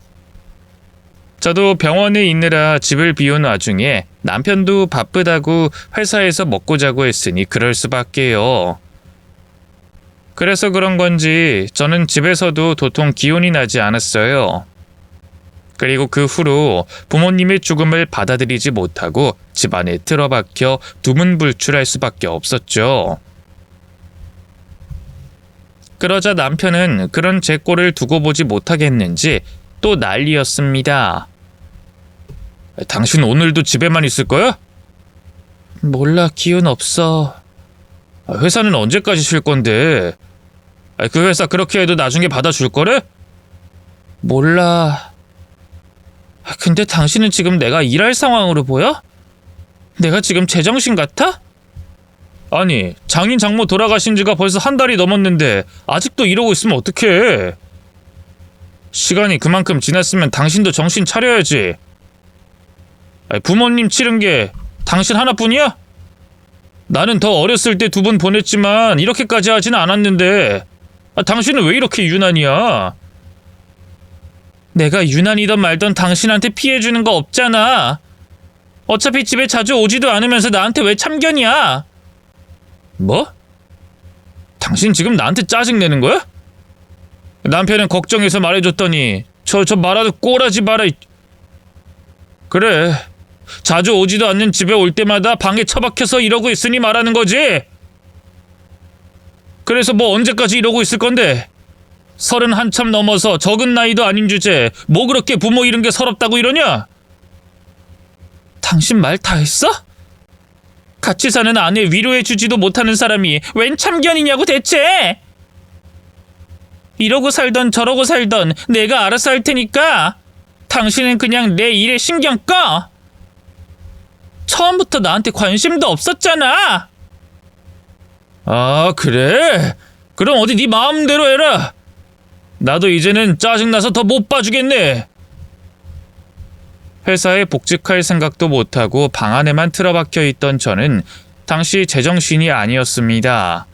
저도 병원에 있느라 집을 비운 와중에 남편도 바쁘다고 회사에서 먹고 자고 했으니 그럴 수밖에요. 그래서 그런 건지 저는 집에서도 도통 기운이 나지 않았어요. 그리고 그 후로 부모님의 죽음을 받아들이지 못하고 집안에 틀어박혀 두문불출할 수밖에 없었죠. 그러자 남편은 그런 제 꼴을 두고 보지 못하겠는지 또 난리였습니다. 당신 오늘도 집에만 있을 거야? 몰라, 기운 없어. 회사는 언제까지 쉴 건데? 그 회사 그렇게 해도 나중에 받아줄 거래? 몰라. 근데 당신은 지금 내가 일할 상황으로 보여? 내가 지금 제정신 같아? 아니, 장인 장모 돌아가신 지가 벌써 한 달이 넘었는데 아직도 이러고 있으면 어떡해? 시간이 그만큼 지났으면 당신도 정신 차려야지. 부모님 치른 게 당신 하나뿐이야? 나는 더 어렸을 때 2분 보냈지만 이렇게까지 하진 않았는데 당신은 왜 이렇게 유난이야? 내가 유난이든 말든 당신한테 피해주는 거 없잖아. 어차피 집에 자주 오지도 않으면서 나한테 왜 참견이야? 뭐? 당신 지금 나한테 짜증내는 거야? 남편은 걱정해서 말해줬더니 저 말아도 꼴하지 마라. 그래, 자주 오지도 않는 집에 올 때마다 방에 처박혀서 이러고 있으니 말하는 거지. 그래서 뭐 언제까지 이러고 있을 건데? 30 한참 넘어서 적은 나이도 아닌 주제에 뭐 그렇게 부모 잃은 게 서럽다고 이러냐? 당신 말 다 했어? 같이 사는 아내 위로해주지도 못하는 사람이 웬 참견이냐고 대체? 이러고 살던 저러고 살던 내가 알아서 할 테니까 당신은 그냥 내 일에 신경 꺼. 처음부터 나한테 관심도 없었잖아. 아, 그래? 그럼 어디 네 마음대로 해라. 나도 이제는 짜증나서 더 못 봐주겠네. 회사에 복직할 생각도 못하고 방 안에만 틀어박혀 있던 저는 당시 제정신이 아니었습니다.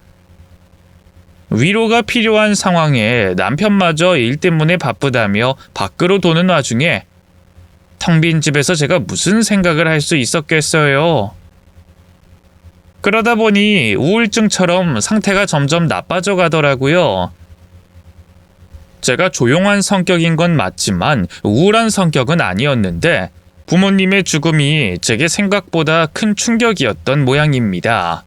위로가 필요한 상황에 남편마저 일 때문에 바쁘다며 밖으로 도는 와중에 텅 빈 집에서 제가 무슨 생각을 할 수 있었겠어요. 그러다 보니 우울증처럼 상태가 점점 나빠져 가더라고요. 제가 조용한 성격인 건 맞지만 우울한 성격은 아니었는데 부모님의 죽음이 제게 생각보다 큰 충격이었던 모양입니다.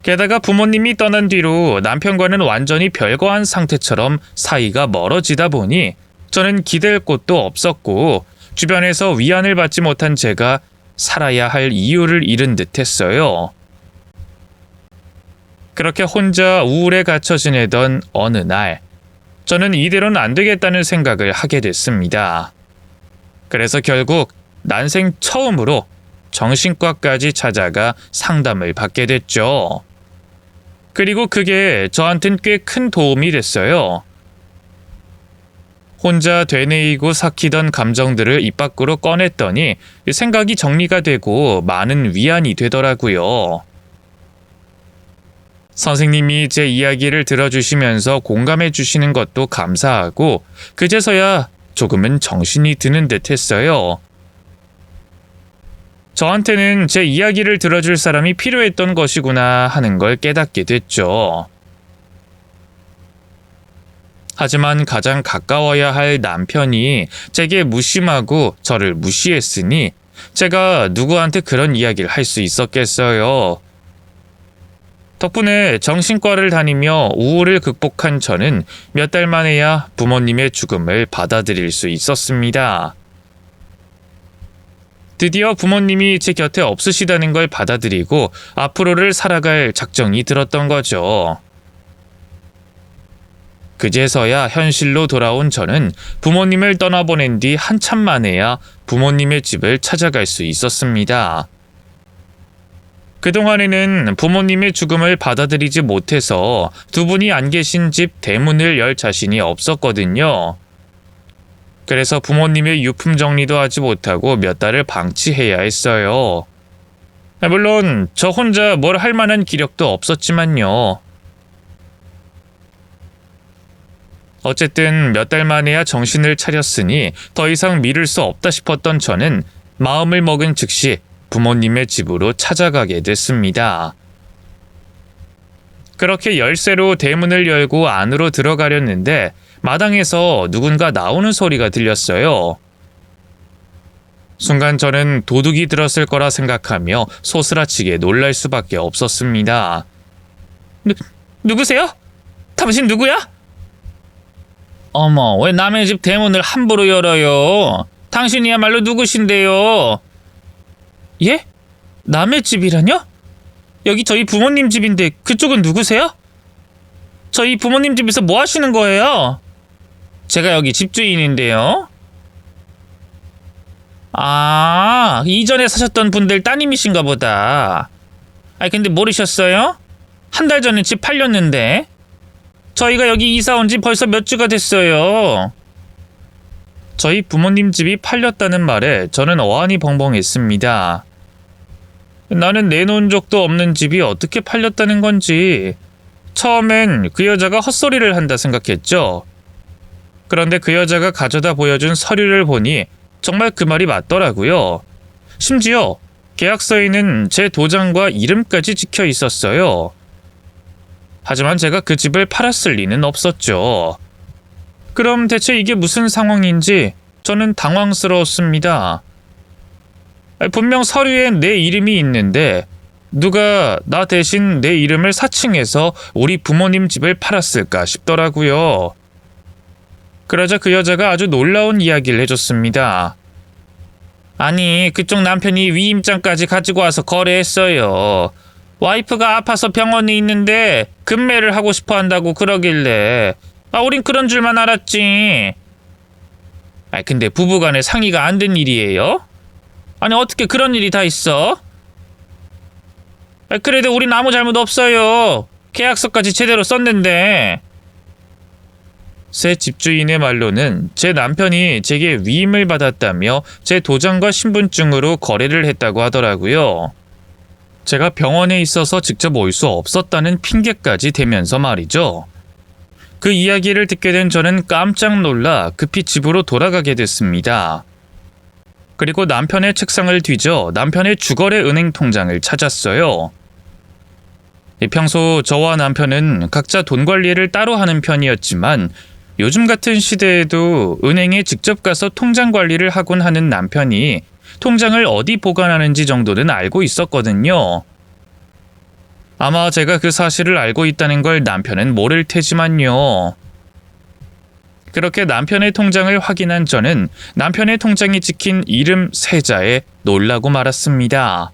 게다가 부모님이 떠난 뒤로 남편과는 완전히 별거한 상태처럼 사이가 멀어지다 보니 저는 기댈 곳도 없었고 주변에서 위안을 받지 못한 제가 살아야 할 이유를 잃은 듯했어요. 그렇게 혼자 우울에 갇혀 지내던 어느 날, 저는 이대로는 안 되겠다는 생각을 하게 됐습니다. 그래서 결국 난생 처음으로 정신과까지 찾아가 상담을 받게 됐죠. 그리고 그게 저한텐 꽤 큰 도움이 됐어요. 혼자 되뇌이고 삭히던 감정들을 입 밖으로 꺼냈더니 생각이 정리가 되고 많은 위안이 되더라고요. 선생님이 제 이야기를 들어주시면서 공감해 주시는 것도 감사하고 그제서야 조금은 정신이 드는 듯 했어요. 저한테는 제 이야기를 들어줄 사람이 필요했던 것이구나 하는 걸 깨닫게 됐죠. 하지만 가장 가까워야 할 남편이 제게 무심하고 저를 무시했으니 제가 누구한테 그런 이야기를 할 수 있었겠어요. 덕분에 정신과를 다니며 우울을 극복한 저는 몇 달 만에야 부모님의 죽음을 받아들일 수 있었습니다. 드디어 부모님이 제 곁에 없으시다는 걸 받아들이고 앞으로를 살아갈 작정이 들었던 거죠. 그제서야 현실로 돌아온 저는 부모님을 떠나보낸 뒤 한참 만에야 부모님의 집을 찾아갈 수 있었습니다. 그동안에는 부모님의 죽음을 받아들이지 못해서 두 분이 안 계신 집 대문을 열 자신이 없었거든요. 그래서 부모님의 유품 정리도 하지 못하고 몇 달을 방치해야 했어요. 물론 저 혼자 뭘 할 만한 기력도 없었지만요. 어쨌든 몇 달 만에야 정신을 차렸으니 더 이상 미룰 수 없다 싶었던 저는 마음을 먹은 즉시 부모님의 집으로 찾아가게 됐습니다. 그렇게 열쇠로 대문을 열고 안으로 들어가려는데 마당에서 누군가 나오는 소리가 들렸어요. 순간 저는 도둑이 들었을 거라 생각하며 소스라치게 놀랄 수밖에 없었습니다. 누구세요? 당신 누구야? 어머, 왜 남의 집 대문을 함부로 열어요? 당신이야말로 누구신데요? 예? 남의 집이라뇨? 여기 저희 부모님 집인데 그쪽은 누구세요? 저희 부모님 집에서 뭐 하시는 거예요? 제가 여기 집주인인데요. 아, 이전에 사셨던 분들 따님이신가 보다. 아니 근데 모르셨어요? 한 달 전에 집 팔렸는데. 저희가 여기 이사 온 지 벌써 몇 주가 됐어요. 저희 부모님 집이 팔렸다는 말에 저는 어안이 벙벙했습니다. 나는 내놓은 적도 없는 집이 어떻게 팔렸다는 건지 처음엔 그 여자가 헛소리를 한다 생각했죠. 그런데 그 여자가 가져다 보여준 서류를 보니 정말 그 말이 맞더라고요. 심지어 계약서에는 제 도장과 이름까지 찍혀 있었어요. 하지만 제가 그 집을 팔았을 리는 없었죠. 그럼 대체 이게 무슨 상황인지 저는 당황스러웠습니다. 분명 서류에 내 이름이 있는데 누가 나 대신 내 이름을 사칭해서 우리 부모님 집을 팔았을까 싶더라고요. 그러자 그 여자가 아주 놀라운 이야기를 해줬습니다. 아니, 그쪽 남편이 위임장까지 가지고 와서 거래했어요. 와이프가 아파서 병원에 있는데 급매를 하고 싶어 한다고 그러길래 우린 그런 줄만 알았지. 근데 부부간에 상의가 안 된 일이에요? 아니 어떻게 그런 일이 다 있어? 그래도 우린 아무 잘못 없어요. 계약서까지 제대로 썼는데. 새 집주인의 말로는 제 남편이 제게 위임을 받았다며 제 도장과 신분증으로 거래를 했다고 하더라고요. 제가 병원에 있어서 직접 올 수 없었다는 핑계까지 대면서 말이죠. 그 이야기를 듣게 된 저는 깜짝 놀라 급히 집으로 돌아가게 됐습니다. 그리고 남편의 책상을 뒤져 남편의 주거래 은행 통장을 찾았어요. 평소 저와 남편은 각자 돈 관리를 따로 하는 편이었지만 요즘 같은 시대에도 은행에 직접 가서 통장 관리를 하곤 하는 남편이 통장을 어디 보관하는지 정도는 알고 있었거든요. 아마 제가 그 사실을 알고 있다는 걸 남편은 모를 테지만요. 그렇게 남편의 통장을 확인한 저는 남편의 통장에 찍힌 이름 3자에 놀라고 말았습니다.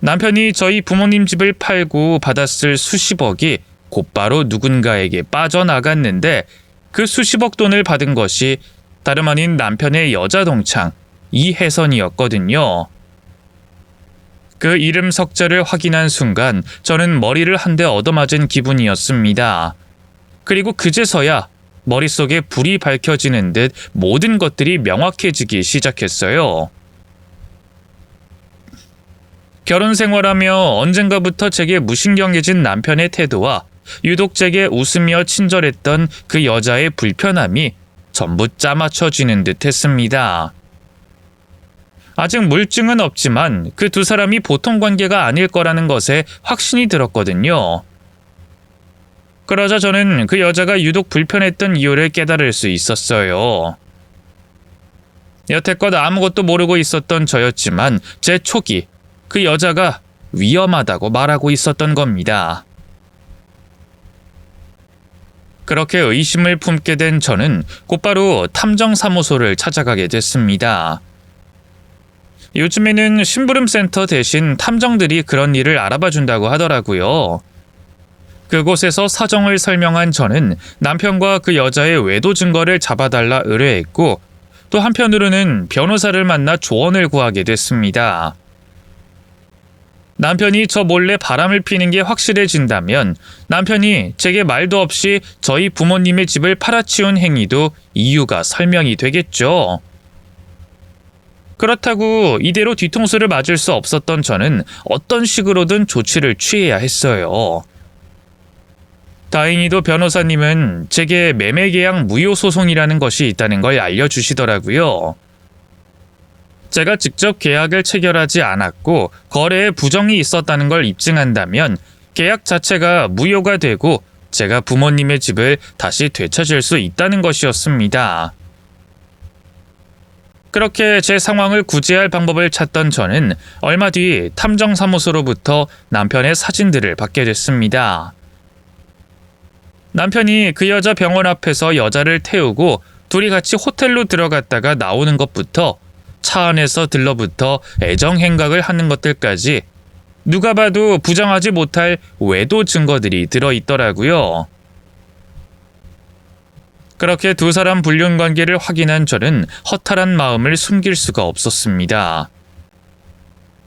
남편이 저희 부모님 집을 팔고 받았을 수십억이 곧바로 누군가에게 빠져나갔는데 그 수십억 돈을 받은 것이 다름 아닌 남편의 여자 동창 이혜선이었거든요. 그 이름 석자를 확인한 순간 저는 머리를 한 대 얻어맞은 기분이었습니다. 그리고 그제서야 머릿속에 불이 밝혀지는 듯 모든 것들이 명확해지기 시작했어요. 결혼 생활하며 언젠가부터 제게 무신경해진 남편의 태도와 유독 제게 웃으며 친절했던 그 여자의 불편함이 전부 짜맞춰지는 듯 했습니다. 아직 물증은 없지만 그 두 사람이 보통 관계가 아닐 거라는 것에 확신이 들었거든요. 그러자 저는 그 여자가 유독 불편했던 이유를 깨달을 수 있었어요. 여태껏 아무것도 모르고 있었던 저였지만 제 촉이 그 여자가 위험하다고 말하고 있었던 겁니다. 그렇게 의심을 품게 된 저는 곧바로 탐정사무소를 찾아가게 됐습니다. 요즘에는 심부름센터 대신 탐정들이 그런 일을 알아봐준다고 하더라고요. 그곳에서 사정을 설명한 저는 남편과 그 여자의 외도 증거를 잡아달라 의뢰했고 또 한편으로는 변호사를 만나 조언을 구하게 됐습니다. 남편이 저 몰래 바람을 피는 게 확실해진다면 남편이 제게 말도 없이 저희 부모님의 집을 팔아치운 행위도 이유가 설명이 되겠죠. 그렇다고 이대로 뒤통수를 맞을 수 없었던 저는 어떤 식으로든 조치를 취해야 했어요. 다행히도 변호사님은 제게 매매계약 무효소송이라는 것이 있다는 걸 알려주시더라고요. 제가 직접 계약을 체결하지 않았고 거래에 부정이 있었다는 걸 입증한다면 계약 자체가 무효가 되고 제가 부모님의 집을 다시 되찾을 수 있다는 것이었습니다. 그렇게 제 상황을 구제할 방법을 찾던 저는 얼마 뒤 탐정사무소로부터 남편의 사진들을 받게 됐습니다. 남편이 그 여자 병원 앞에서 여자를 태우고 둘이 같이 호텔로 들어갔다가 나오는 것부터 차 안에서 들러붙어 애정행각을 하는 것들까지 누가 봐도 부정하지 못할 외도 증거들이 들어있더라고요. 그렇게 두 사람 불륜 관계를 확인한 저는 허탈한 마음을 숨길 수가 없었습니다.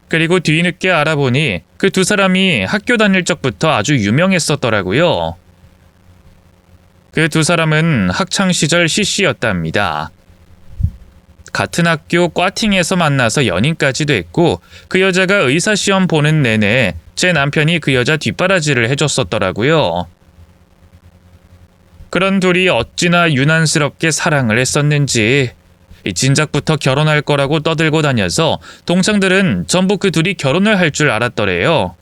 그리고 뒤늦게 알아보니 그 두 사람이 학교 다닐 적부터 아주 유명했었더라고요. 그 두 사람은 학창시절 CC였답니다. 같은 학교 과팅에서 만나서 연인까지 됐고 그 여자가 의사시험 보는 내내 제 남편이 그 여자 뒷바라지를 해줬었더라고요. 그런 둘이 어찌나 유난스럽게 사랑을 했었는지 진작부터 결혼할 거라고 떠들고 다녀서 동창들은 전부 그 둘이 결혼을 할 줄 알았더래요.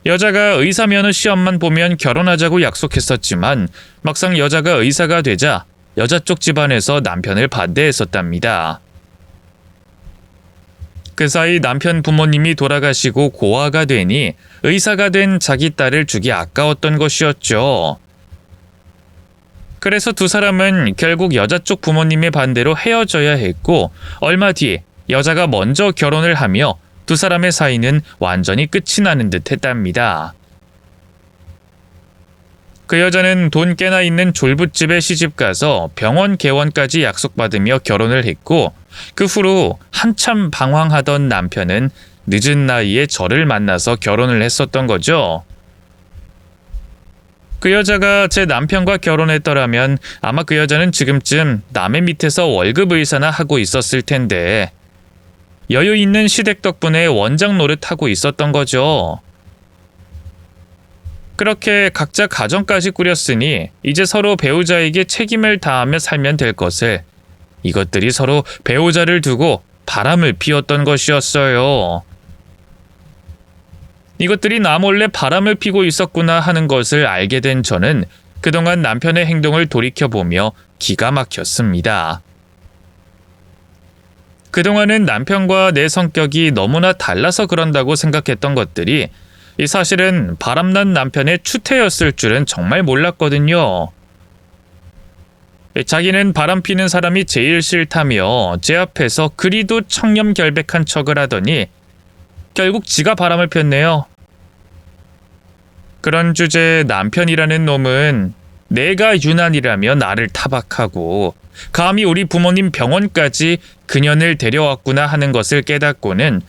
여자가 의사 면허 시험만 보면 결혼하자고 약속했었지만 막상 여자가 의사가 되자 여자 쪽 집안에서 남편을 반대했었답니다. 그 사이 남편 부모님이 돌아가시고 고아가 되니 의사가 된 자기 딸을 주기 아까웠던 것이었죠. 그래서 두 사람은 결국 여자 쪽 부모님의 반대로 헤어져야 했고 얼마 뒤 여자가 먼저 결혼을 하며 두 사람의 사이는 완전히 끝이 나는 듯 했답니다. 그 여자는 돈 꽤나 있는 졸부집에 시집가서 병원 개원까지 약속받으며 결혼을 했고 그 후로 한참 방황하던 남편은 늦은 나이에 저를 만나서 결혼을 했었던 거죠. 그 여자가 제 남편과 결혼했더라면 아마 그 여자는 지금쯤 남의 밑에서 월급 의사나 하고 있었을 텐데 여유 있는 시댁 덕분에 원장 노릇하고 있었던 거죠. 그렇게 각자 가정까지 꾸렸으니 이제 서로 배우자에게 책임을 다하며 살면 될 것을 이것들이 서로 배우자를 두고 바람을 피웠던 것이었어요. 이것들이 나 몰래 바람을 피고 있었구나 하는 것을 알게 된 저는 그동안 남편의 행동을 돌이켜보며 기가 막혔습니다. 그동안은 남편과 내 성격이 너무나 달라서 그런다고 생각했던 것들이 이 사실은 바람난 남편의 추태였을 줄은 정말 몰랐거든요. 자기는 바람 피는 사람이 제일 싫다며 제 앞에서 그리도 청렴결백한 척을 하더니 결국 지가 바람을 폈네요. 그런 주제에 남편이라는 놈은 내가 유난이라며 나를 타박하고 감히 우리 부모님 병원까지 그년을 데려왔구나 하는 것을 깨닫고는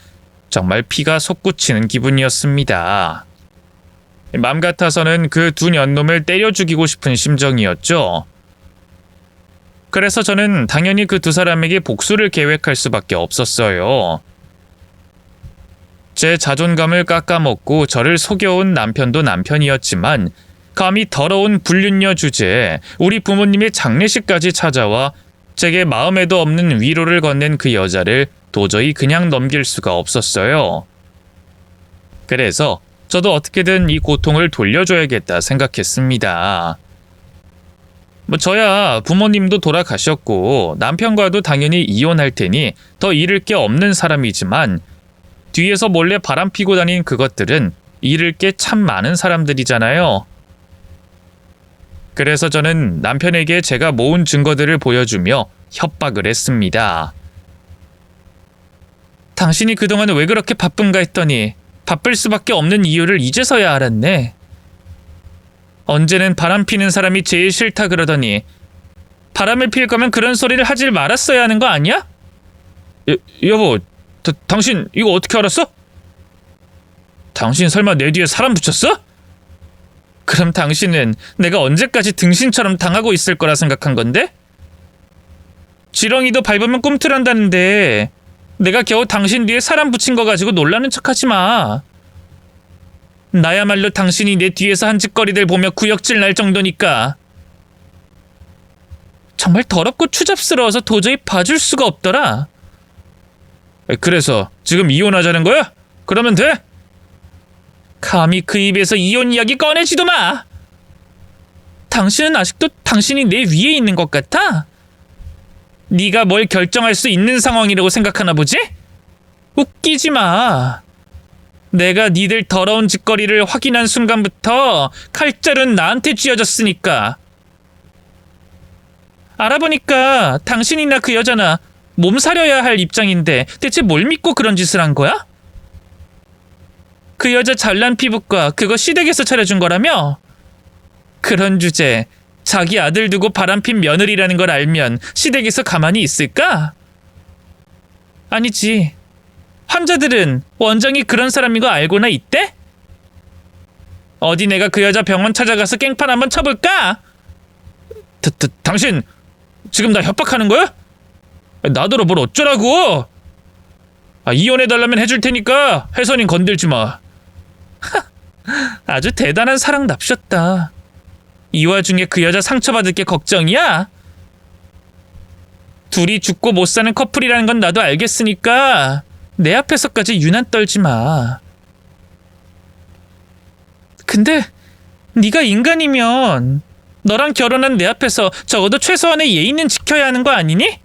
정말 피가 솟구치는 기분이었습니다. 맘 같아서는 그 두 년놈을 때려 죽이고 싶은 심정이었죠. 그래서 저는 당연히 그 두 사람에게 복수를 계획할 수밖에 없었어요. 제 자존감을 깎아먹고 저를 속여온 남편도 남편이었지만 감히 더러운 불륜녀 주제에 우리 부모님의 장례식까지 찾아와 제게 마음에도 없는 위로를 건넨 그 여자를 도저히 그냥 넘길 수가 없었어요. 그래서 저도 어떻게든 이 고통을 돌려줘야겠다 생각했습니다. 저야 부모님도 돌아가셨고 남편과도 당연히 이혼할 테니 더 잃을 게 없는 사람이지만 뒤에서 몰래 바람 피고 다닌 그것들은 잃을 게 참 많은 사람들이잖아요. 그래서 저는 남편에게 제가 모은 증거들을 보여주며 협박을 했습니다. 당신이 그동안 왜 그렇게 바쁜가 했더니 바쁠 수밖에 없는 이유를 이제서야 알았네. 언제는 바람 피는 사람이 제일 싫다 그러더니 바람을 필 거면 그런 소리를 하질 말았어야 하는 거 아니야? 여보, 당신 이거 어떻게 알았어? 당신 설마 내 뒤에 사람 붙였어? 그럼 당신은 내가 언제까지 등신처럼 당하고 있을 거라 생각한 건데? 지렁이도 밟으면 꿈틀한다는데 내가 겨우 당신 뒤에 사람 붙인 거 가지고 놀라는 척하지 마. 나야말로 당신이 내 뒤에서 한 짓거리들 보며 구역질 날 정도니까. 정말 더럽고 추잡스러워서 도저히 봐줄 수가 없더라. 그래서 지금 이혼하자는 거야? 그러면 돼? 감히 그 입에서 이혼 이야기 꺼내지도 마. 당신은 아직도 당신이 내 위에 있는 것 같아? 네가 뭘 결정할 수 있는 상황이라고 생각하나 보지? 웃기지 마. 내가 니들 더러운 짓거리를 확인한 순간부터 칼자루는 나한테 쥐어졌으니까. 알아보니까 당신이나 그 여자나 몸사려야 할 입장인데 대체 뭘 믿고 그런 짓을 한 거야? 그 여자 잘난 피부과 그거 시댁에서 차려준 거라며? 그런 주제 자기 아들 두고 바람핀 며느리라는 걸 알면 시댁에서 가만히 있을까? 아니지. 환자들은 원장이 그런 사람인 거 알고나 있대? 어디 내가 그 여자 병원 찾아가서 깽판 한번 쳐볼까? 당신 지금 나 협박하는 거야? 나더러 뭘 어쩌라고? 이혼해달라면 해줄 테니까 혜선인 건들지 마. 아주 대단한 사랑 납셨다. 이 와중에 그 여자 상처받을 게 걱정이야? 둘이 죽고 못 사는 커플이라는 건 나도 알겠으니까 내 앞에서까지 유난 떨지 마. 근데 네가 인간이면 너랑 결혼한 내 앞에서 적어도 최소한의 예의는 지켜야 하는 거 아니니?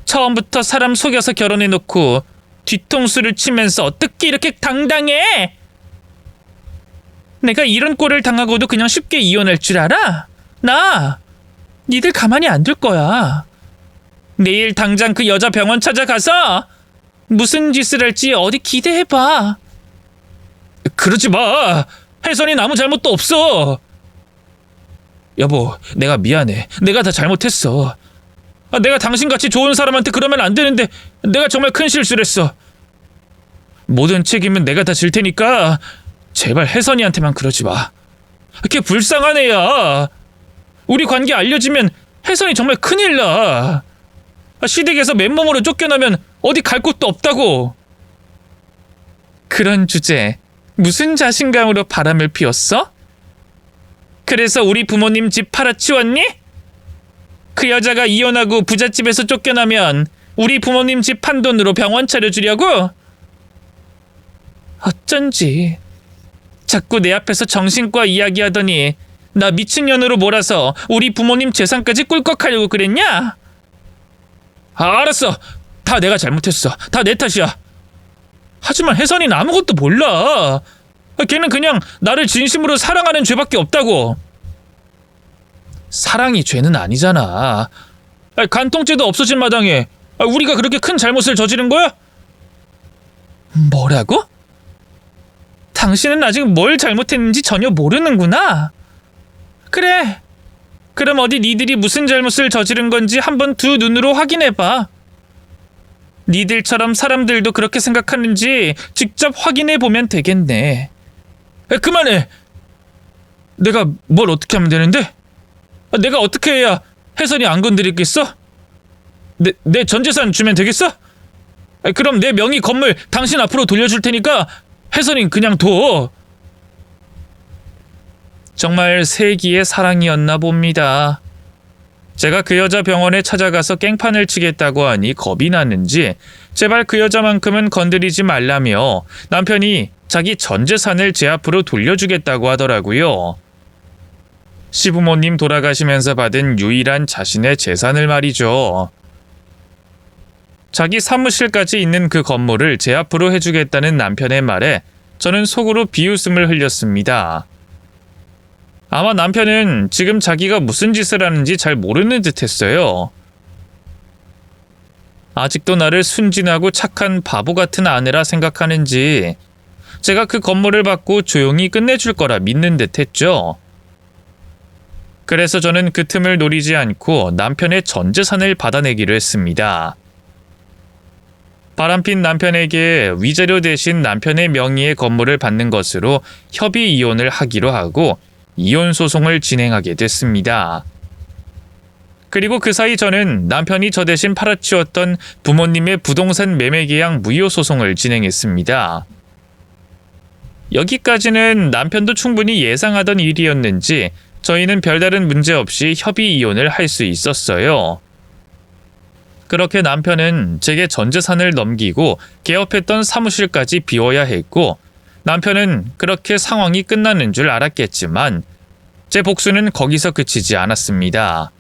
처음부터 사람 속여서 결혼해놓고 뒤통수를 치면서 어떻게 이렇게 당당해? 내가 이런 꼴을 당하고도 그냥 쉽게 이혼할 줄 알아? 나 니들 가만히 안 둘 거야. 내일 당장 그 여자 병원 찾아가서 무슨 짓을 할지 어디 기대해봐. 그러지 마. 혜선이 아무 잘못도 없어. 여보, 내가 미안해. 내가 다 잘못했어. 내가 당신같이 좋은 사람한테 그러면 안 되는데 내가 정말 큰 실수를 했어. 모든 책임은 내가 다 질 테니까 제발 혜선이한테만 그러지 마. 걔 불쌍한 애야. 우리 관계 알려지면 혜선이 정말 큰일 나. 시댁에서 맨몸으로 쫓겨나면 어디 갈 곳도 없다고. 그런 주제 무슨 자신감으로 바람을 피웠어? 그래서 우리 부모님 집 팔아치웠니? 그 여자가 이혼하고 부잣집에서 쫓겨나면 우리 부모님 집 판 돈으로 병원 차려주려고? 어쩐지 자꾸 내 앞에서 정신과 이야기하더니 나 미친년으로 몰아서 우리 부모님 재산까지 꿀꺽하려고 그랬냐? 알았어. 다 내가 잘못했어. 다 내 탓이야. 하지만 혜선이는 아무것도 몰라. 걔는 그냥 나를 진심으로 사랑하는 죄밖에 없다고. 사랑이 죄는 아니잖아. 간통죄도 없어진 마당에 우리가 그렇게 큰 잘못을 저지른 거야? 뭐라고? 당신은 아직 뭘 잘못했는지 전혀 모르는구나. 그래. 그럼 어디 니들이 무슨 잘못을 저지른 건지 한번 두 눈으로 확인해봐. 니들처럼 사람들도 그렇게 생각하는지 직접 확인해보면 되겠네. 그만해. 내가 뭘 어떻게 하면 되는데? 내가 어떻게 해야 혜선이 안 건드리겠어? 내 전재산 주면 되겠어? 그럼 내 명의 건물 당신 앞으로 돌려줄 테니까 혜선이 그냥 둬. 정말 세기의 사랑이었나 봅니다. 제가 그 여자 병원에 찾아가서 깽판을 치겠다고 하니 겁이 났는지 제발 그 여자만큼은 건드리지 말라며 남편이 자기 전 재산을 제 앞으로 돌려주겠다고 하더라고요. 시부모님 돌아가시면서 받은 유일한 자신의 재산을 말이죠. 자기 사무실까지 있는 그 건물을 제 앞으로 해주겠다는 남편의 말에 저는 속으로 비웃음을 흘렸습니다. 아마 남편은 지금 자기가 무슨 짓을 하는지 잘 모르는 듯 했어요. 아직도 나를 순진하고 착한 바보 같은 아내라 생각하는지 제가 그 건물을 받고 조용히 끝내줄 거라 믿는 듯 했죠. 그래서 저는 그 틈을 노리지 않고 남편의 전 재산을 받아내기로 했습니다. 바람핀 남편에게 위자료 대신 남편의 명의의 건물을 받는 것으로 협의 이혼을 하기로 하고 이혼 소송을 진행하게 됐습니다. 그리고 그 사이 저는 남편이 저 대신 팔아치웠던 부모님의 부동산 매매 계약 무효 소송을 진행했습니다. 여기까지는 남편도 충분히 예상하던 일이었는지 저희는 별다른 문제 없이 협의 이혼을 할 수 있었어요. 그렇게 남편은 제게 전 재산을 넘기고 개업했던 사무실까지 비워야 했고 남편은 그렇게 상황이 끝나는 줄 알았겠지만 제 복수는 거기서 그치지 않았습니다.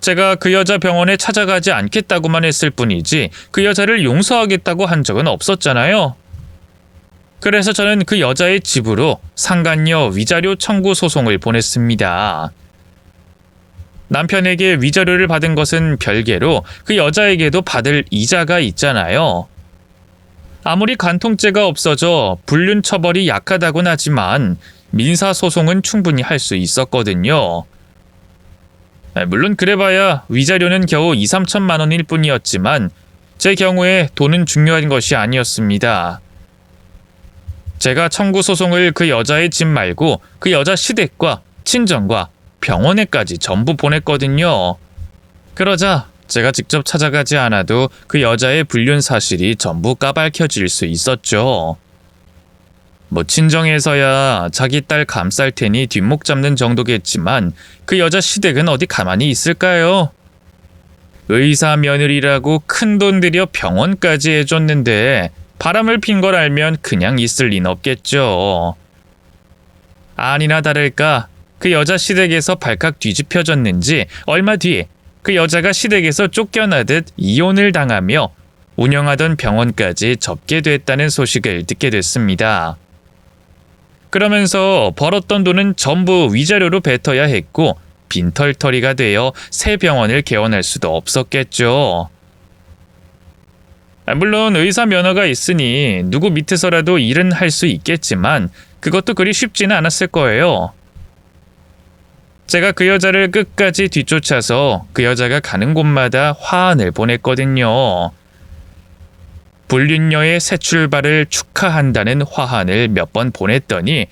제가 그 여자 병원에 찾아가지 않겠다고만 했을 뿐이지 그 여자를 용서하겠다고 한 적은 없었잖아요. 그래서 저는 그 여자의 집으로 상간녀 위자료 청구 소송을 보냈습니다. 남편에게 위자료를 받은 것은 별개로 그 여자에게도 받을 이자가 있잖아요. 아무리 간통죄가 없어져 불륜 처벌이 약하다곤 하지만 민사소송은 충분히 할 수 있었거든요. 물론 그래봐야 위자료는 겨우 2~3천만 원일 뿐이었지만 제 경우에 돈은 중요한 것이 아니었습니다. 제가 청구 소송을 그 여자의 집 말고 그 여자 시댁과 친정과 병원에까지 전부 보냈거든요. 그러자 제가 직접 찾아가지 않아도 그 여자의 불륜 사실이 전부 까발켜질 수 있었죠. 친정에서야 자기 딸 감쌀 테니 뒷목 잡는 정도겠지만 그 여자 시댁은 어디 가만히 있을까요? 의사 며느리라고 큰돈 들여 병원까지 해줬는데 바람을 핀 걸 알면 그냥 있을 리는 없겠죠. 아니나 다를까 그 여자 시댁에서 발칵 뒤집혀졌는지 얼마 뒤 그 여자가 시댁에서 쫓겨나듯 이혼을 당하며 운영하던 병원까지 접게 됐다는 소식을 듣게 됐습니다. 그러면서 벌었던 돈은 전부 위자료로 뱉어야 했고 빈털터리가 되어 새 병원을 개원할 수도 없었겠죠. 물론 의사 면허가 있으니 누구 밑에서라도 일은 할 수 있겠지만 그것도 그리 쉽지는 않았을 거예요. 제가 그 여자를 끝까지 뒤쫓아서 그 여자가 가는 곳마다 화환을 보냈거든요. 불륜녀의 새 출발을 축하한다는 화환을 몇 번 보냈더니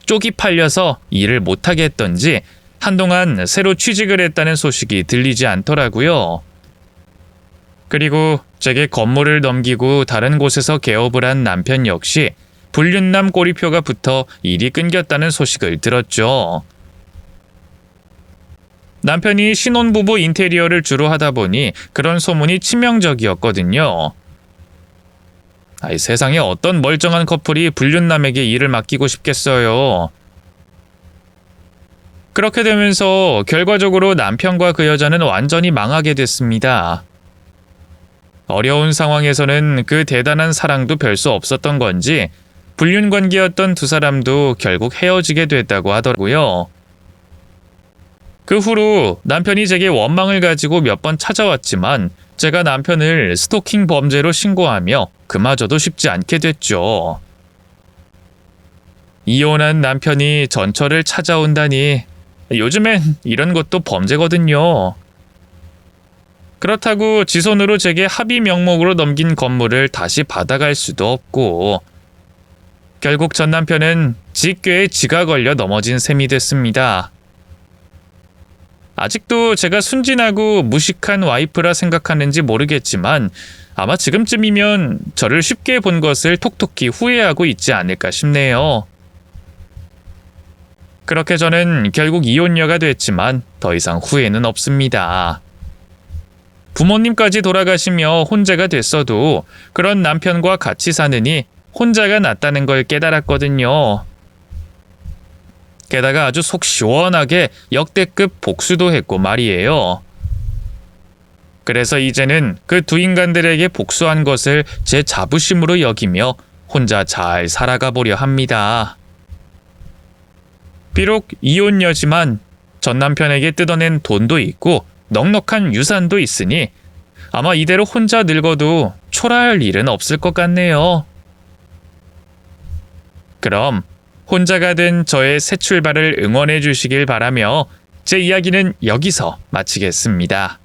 쪽이 팔려서 일을 못하겠던지 한동안 새로 취직을 했다는 소식이 들리지 않더라고요. 그리고 제게 건물을 넘기고 다른 곳에서 개업을 한 남편 역시 불륜남 꼬리표가 붙어 일이 끊겼다는 소식을 들었죠. 남편이 신혼부부 인테리어를 주로 하다 보니 그런 소문이 치명적이었거든요. 세상에 어떤 멀쩡한 커플이 불륜남에게 일을 맡기고 싶겠어요. 그렇게 되면서 결과적으로 남편과 그 여자는 완전히 망하게 됐습니다. 어려운 상황에서는 그 대단한 사랑도 별 수 없었던 건지 불륜 관계였던 두 사람도 결국 헤어지게 됐다고 하더라고요. 그 후로 남편이 제게 원망을 가지고 몇 번 찾아왔지만 제가 남편을 스토킹 범죄로 신고하며 그마저도 쉽지 않게 됐죠. 이혼한 남편이 전처를 찾아온다니 요즘엔 이런 것도 범죄거든요. 그렇다고 지 손으로 제게 합의 명목으로 넘긴 건물을 다시 받아갈 수도 없고 결국 전 남편은 직궤에 지가 걸려 넘어진 셈이 됐습니다. 아직도 제가 순진하고 무식한 와이프라 생각하는지 모르겠지만 아마 지금쯤이면 저를 쉽게 본 것을 톡톡히 후회하고 있지 않을까 싶네요. 그렇게 저는 결국 이혼녀가 됐지만 더 이상 후회는 없습니다. 부모님까지 돌아가시며 혼자가 됐어도 그런 남편과 같이 사느니 혼자가 낫다는 걸 깨달았거든요. 게다가 아주 속 시원하게 역대급 복수도 했고 말이에요. 그래서 이제는 그 두 인간들에게 복수한 것을 제 자부심으로 여기며 혼자 잘 살아가 보려 합니다. 비록 이혼녀지만 전 남편에게 뜯어낸 돈도 있고 넉넉한 유산도 있으니 아마 이대로 혼자 늙어도 초라할 일은 없을 것 같네요. 그럼 혼자가 된 저의 새 출발을 응원해 주시길 바라며 제 이야기는 여기서 마치겠습니다.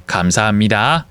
감사합니다.